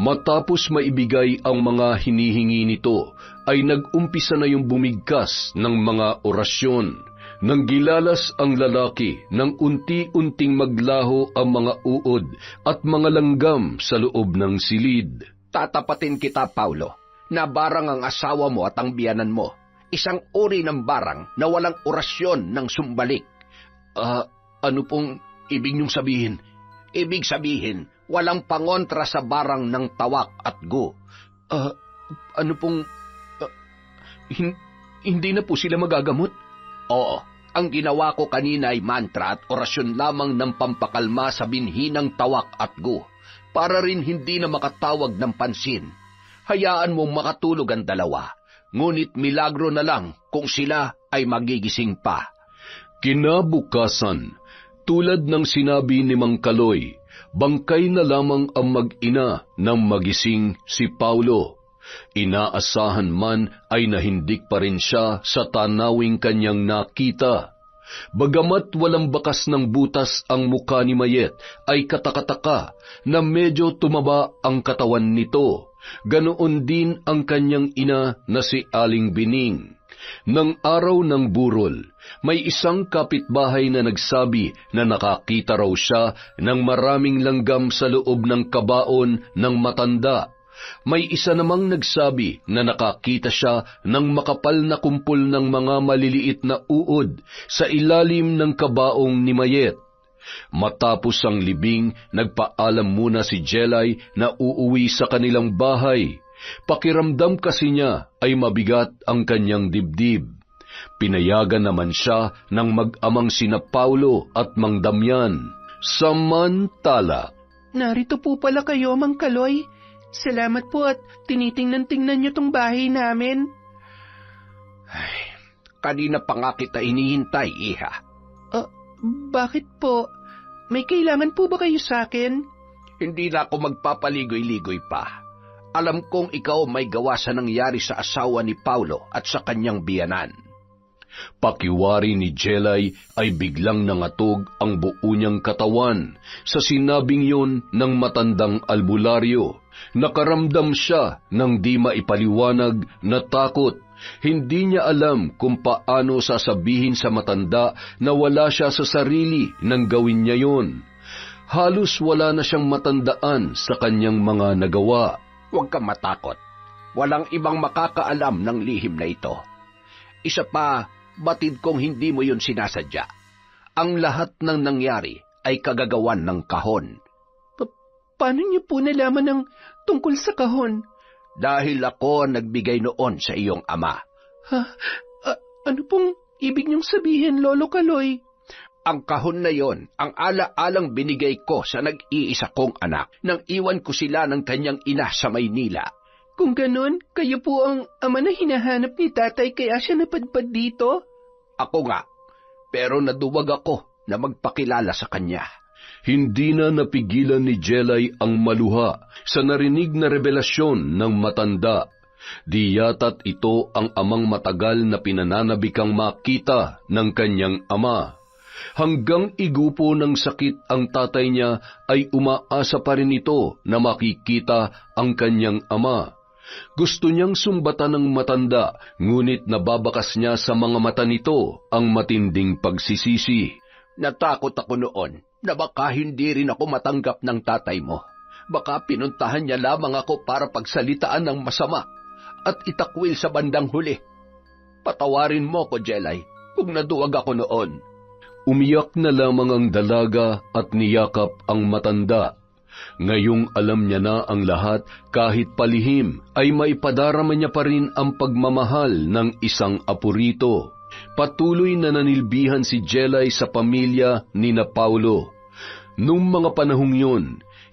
Matapos maibigay ang mga hinihingi nito, ay nag-umpisa na yung bumigkas ng mga orasyon. Nang gilalas ang lalaki, nang unti-unting maglaho ang mga uod at mga langgam sa loob ng silid. Tatapatin kita, Paulo. na barang ang asawa mo at ang biyanan mo. Isang uri ng barang na walang orasyon ng sumbalik. Ano pong ibig niyong sabihin? Ibig sabihin, walang pangontra sa barang ng tawak at gu. Ano pong... hindi na po sila magagamot? Oo, ang ginawa ko kanina ay mantra at orasyon lamang ng pampakalma sa binhinang tawak at gu, para rin hindi na makatawag ng pansin. Hayaan mong makatulog ang dalawa, ngunit milagro na lang kung sila ay magigising pa. Kinabukasan, tulad ng sinabi ni Mang Kaloy, bangkay na lamang ang mag-ina nang magising si Paulo. Inaasahan man ay nahindik pa rin siya sa tanawing kanyang nakita. Bagamat walang bakas ng butas ang mukha ni Mayet, ay katakataka na medyo tumaba ang katawan nito. Ganoon din ang kanyang ina na si Aling Bining. Nang araw ng burol, may isang kapitbahay na nagsabi na nakakita raw siya ng maraming langgam sa loob ng kabaon ng matanda. May isa namang nagsabi na nakakita siya ng makapal na kumpol ng mga maliliit na uod sa ilalim ng kabaong ni Mayet. Matapos ang libing, nagpaalam muna si Jelay na uuwi sa kanilang bahay. Pakiramdam kasi niya ay mabigat ang kanyang dibdib. Pinayagan naman siya ng mag-amang sina Paulo at Mang Damian. Samantala, Narito po pala kayo, Mang Kaloy. Salamat po at tinitingnan-tingnan niyo tong bahay namin. Kanina pa nga kita inihintay, iha. Bakit po? May kailangan po ba kayo sa akin? Hindi na ako magpapaligoy-ligoy pa. Alam kong ikaw may gawa sa nangyari sa asawa ni Paulo at sa kanyang biyanan. pakiwari ni Jelay ay biglang nangatog ang buo niyang katawan sa sinabing yun ng matandang albularyo. Nakaramdam siya ng di maipaliwanag na takot. Hindi niya alam kung paano sasabihin sa matanda na wala siya sa sarili nang gawin niya yun. Halos wala na siyang matandaan sa kanyang mga nagawa. Huwag kang matakot. Walang ibang makakaalam ng lihim na ito. Isa pa, batid kong hindi mo yun sinasadya. Ang lahat ng nangyari ay kagagawan ng kahon. Paano niyo po nalaman ng tungkol sa kahon? Dahil ako nagbigay noon sa iyong ama. Ano pong ibig niyong sabihin, Lolo Kaloy? Ang kahon na yon, ang ala-alang binigay ko sa nag-iisa kong anak nang iwan ko sila ng kanyang ina sa Maynila. Kung ganon, kayo po ang ama na hinahanap ni tatay kaya siya napadpad dito? Ako nga, pero naduwag ako na magpakilala sa kanya. Hindi na napigilan ni Jelay ang maluha sa narinig na revelasyon ng matanda. Di yata't ito ang amang matagal na pinananabikang makita ng kanyang ama. Hanggang igupo ng sakit ang tatay niya ay umaasa pa rin ito na makikita ang kanyang ama. Gusto niyang sumbatan ng matanda, ngunit nababakas niya sa mga mata nito ang matinding pagsisisi. Natakot ako noon na baka hindi rin ako matanggap ng tatay mo. Baka pinuntahan niya lamang ako para pagsalitaan ng masama at itakwil sa bandang huli. Patawarin mo ko, Jelay, kung naduwag ako noon. Umiyak na lamang ang dalaga at niyakap ang matanda. Ngayong alam niya na ang lahat, kahit palihim, ay maipadarama niya pa rin ang pagmamahal ng isang apo rito. Patuloy na nanilbihan si Jelay sa pamilya ni na Paulo. Nung mga panahong yun,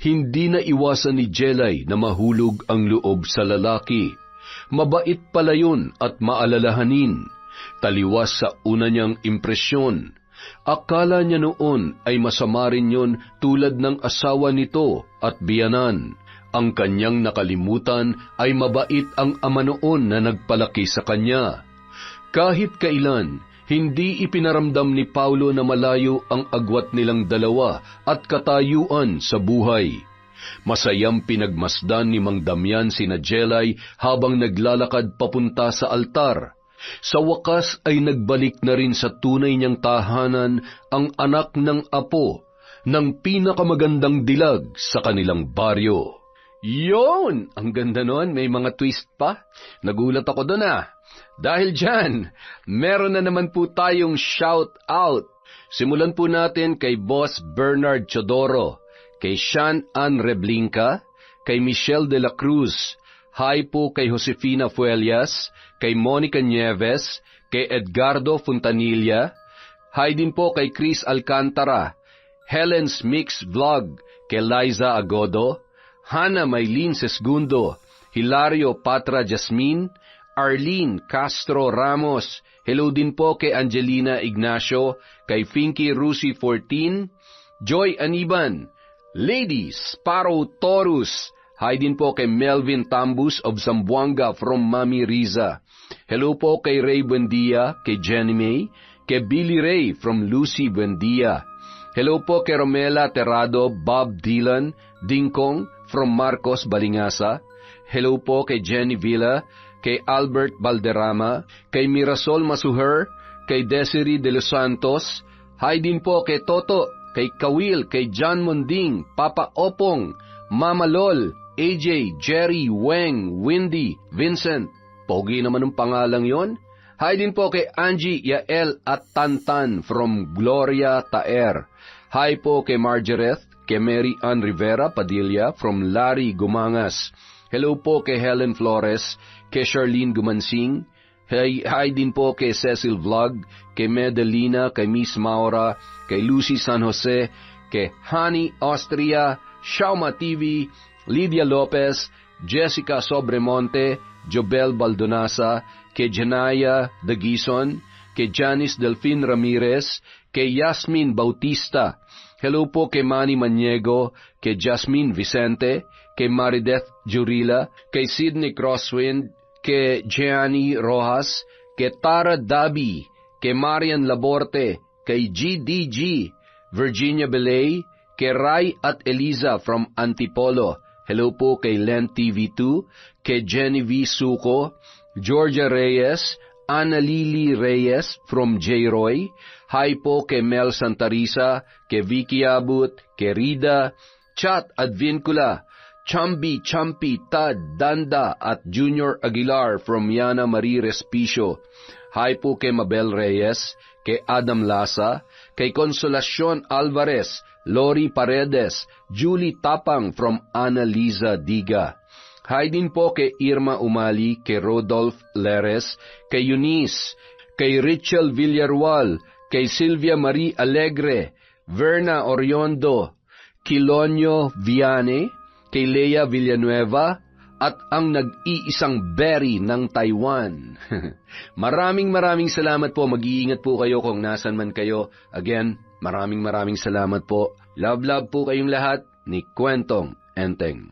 hindi na iwasan ni Jelay na mahulog ang loob sa lalaki. Mabait pala yun at maalalahanin. Taliwas sa una niyang impresyon. Akala niya noon ay masama rin yun tulad ng asawa nito at biyanan. Ang kanyang nakalimutan ay mabait ang ama noon na nagpalaki sa kanya. Kahit kailan, hindi ipinaramdam ni Paulo na malayo ang agwat nilang dalawa at katayuan sa buhay. Masayang pinagmasdan ni Mang Damian sina Jelay habang naglalakad papunta sa altar. Sa wakas ay nagbalik na rin sa tunay niyang tahanan ang anak ng apo ng pinakamagandang dilag sa kanilang baryo. Yun! Ang ganda nun, may mga twist pa. Nagulat ako doon Dahil dyan, meron na naman po tayong shout out. Simulan po natin kay Boss Bernard Chodoro, kay Sean Ann Reblinka, kay Michelle de la Cruz, hi po kay Josefina Fuelias, kay Monica Nieves, kay Edgardo Fontanilla, hi din po kay Chris Alcantara, Helen's Mix Vlog, kay Liza Agodo, Hana Maylin Sesgundo, Hilario Patra Jasmine, Arlene Castro Ramos, hello din po kay Angelina Ignacio, kay Finky Rusi 14, Joy Aniban, Lady Sparrow Taurus, hi din po kay Melvin Tambus of Zamboanga from Mami Riza. Hello po kay Ray Buendia, kay Jenny May, kay Billy Ray from Lucy Buendia. Hello po kay Romela Terrado, Bob Dylan, Dingkong from Marcos Balingasa. Hello po kay Jenny Villa, kay Albert Valderrama, kay Mirasol Masuher, kay Desiree de los Santos. Hi din po kay Toto, kay Kawil, kay John Monding, Papa Opong, Mama Lol, AJ, Jerry, Weng, Windy, Vincent. Pogi naman ang pangalang yon. Hi din po kay Angie, Yael at Tantan from Gloria Taer. Hi po kay Margareth, kay Mary Ann Rivera Padilla from Larry Gumangas. Hello po kay Helen Flores, kay Charlene Gumansing. Hi din po kay Cecil Vlog, kay Medellina, kay Miss Maura, kay Lucy San Jose, kay Honey Austria, Shauma TV, Lydia Lopez, Jessica Sobremonte, Jobel Baldonasa, kay Janaya Dagison, kay Janice Delfin Ramirez, kay Yasmin Bautista. Hello po kay Manny Maniego, kay Jasmine Vicente, kay Marideth Jurila, kay Sidney Crosswind, kay Gianni Rojas, kay Tara Dabi, kay Marian Laborte, kay GDG, Virginia Belay, kay Rai at Eliza from Antipolo. Hello po kay Len TV2, kay Jenny V. Suco, Georgia Reyes, Ana Lily Reyes from J. Roy. Hi po kay Mel Santarisa, kay Vicky Abut, kay Rida, Chat Advincula, Chambi, Champi, Tad, Danda at Junior Aguilar from Yana Marie Respicio. Hi po kay Mabel Reyes, kay Adam Lasa, kay Consolacion Alvarez, Lori Paredes, Julie Tapang from Ana Liza Diga. Hi din po kay Irma Umali, kay Rodolph Leres, kay Eunice, kay Richel Villarreal, kay Silvia Marie Alegre, Verna Oriondo, Kilonyo Viane, kay Lea Villanueva, at ang nag-iisang Berry ng Taiwan. Maraming salamat po. Mag-iingat po kayo kung nasan man kayo. Again, maraming salamat po. Love po kayong lahat ni Kwentong Enteng.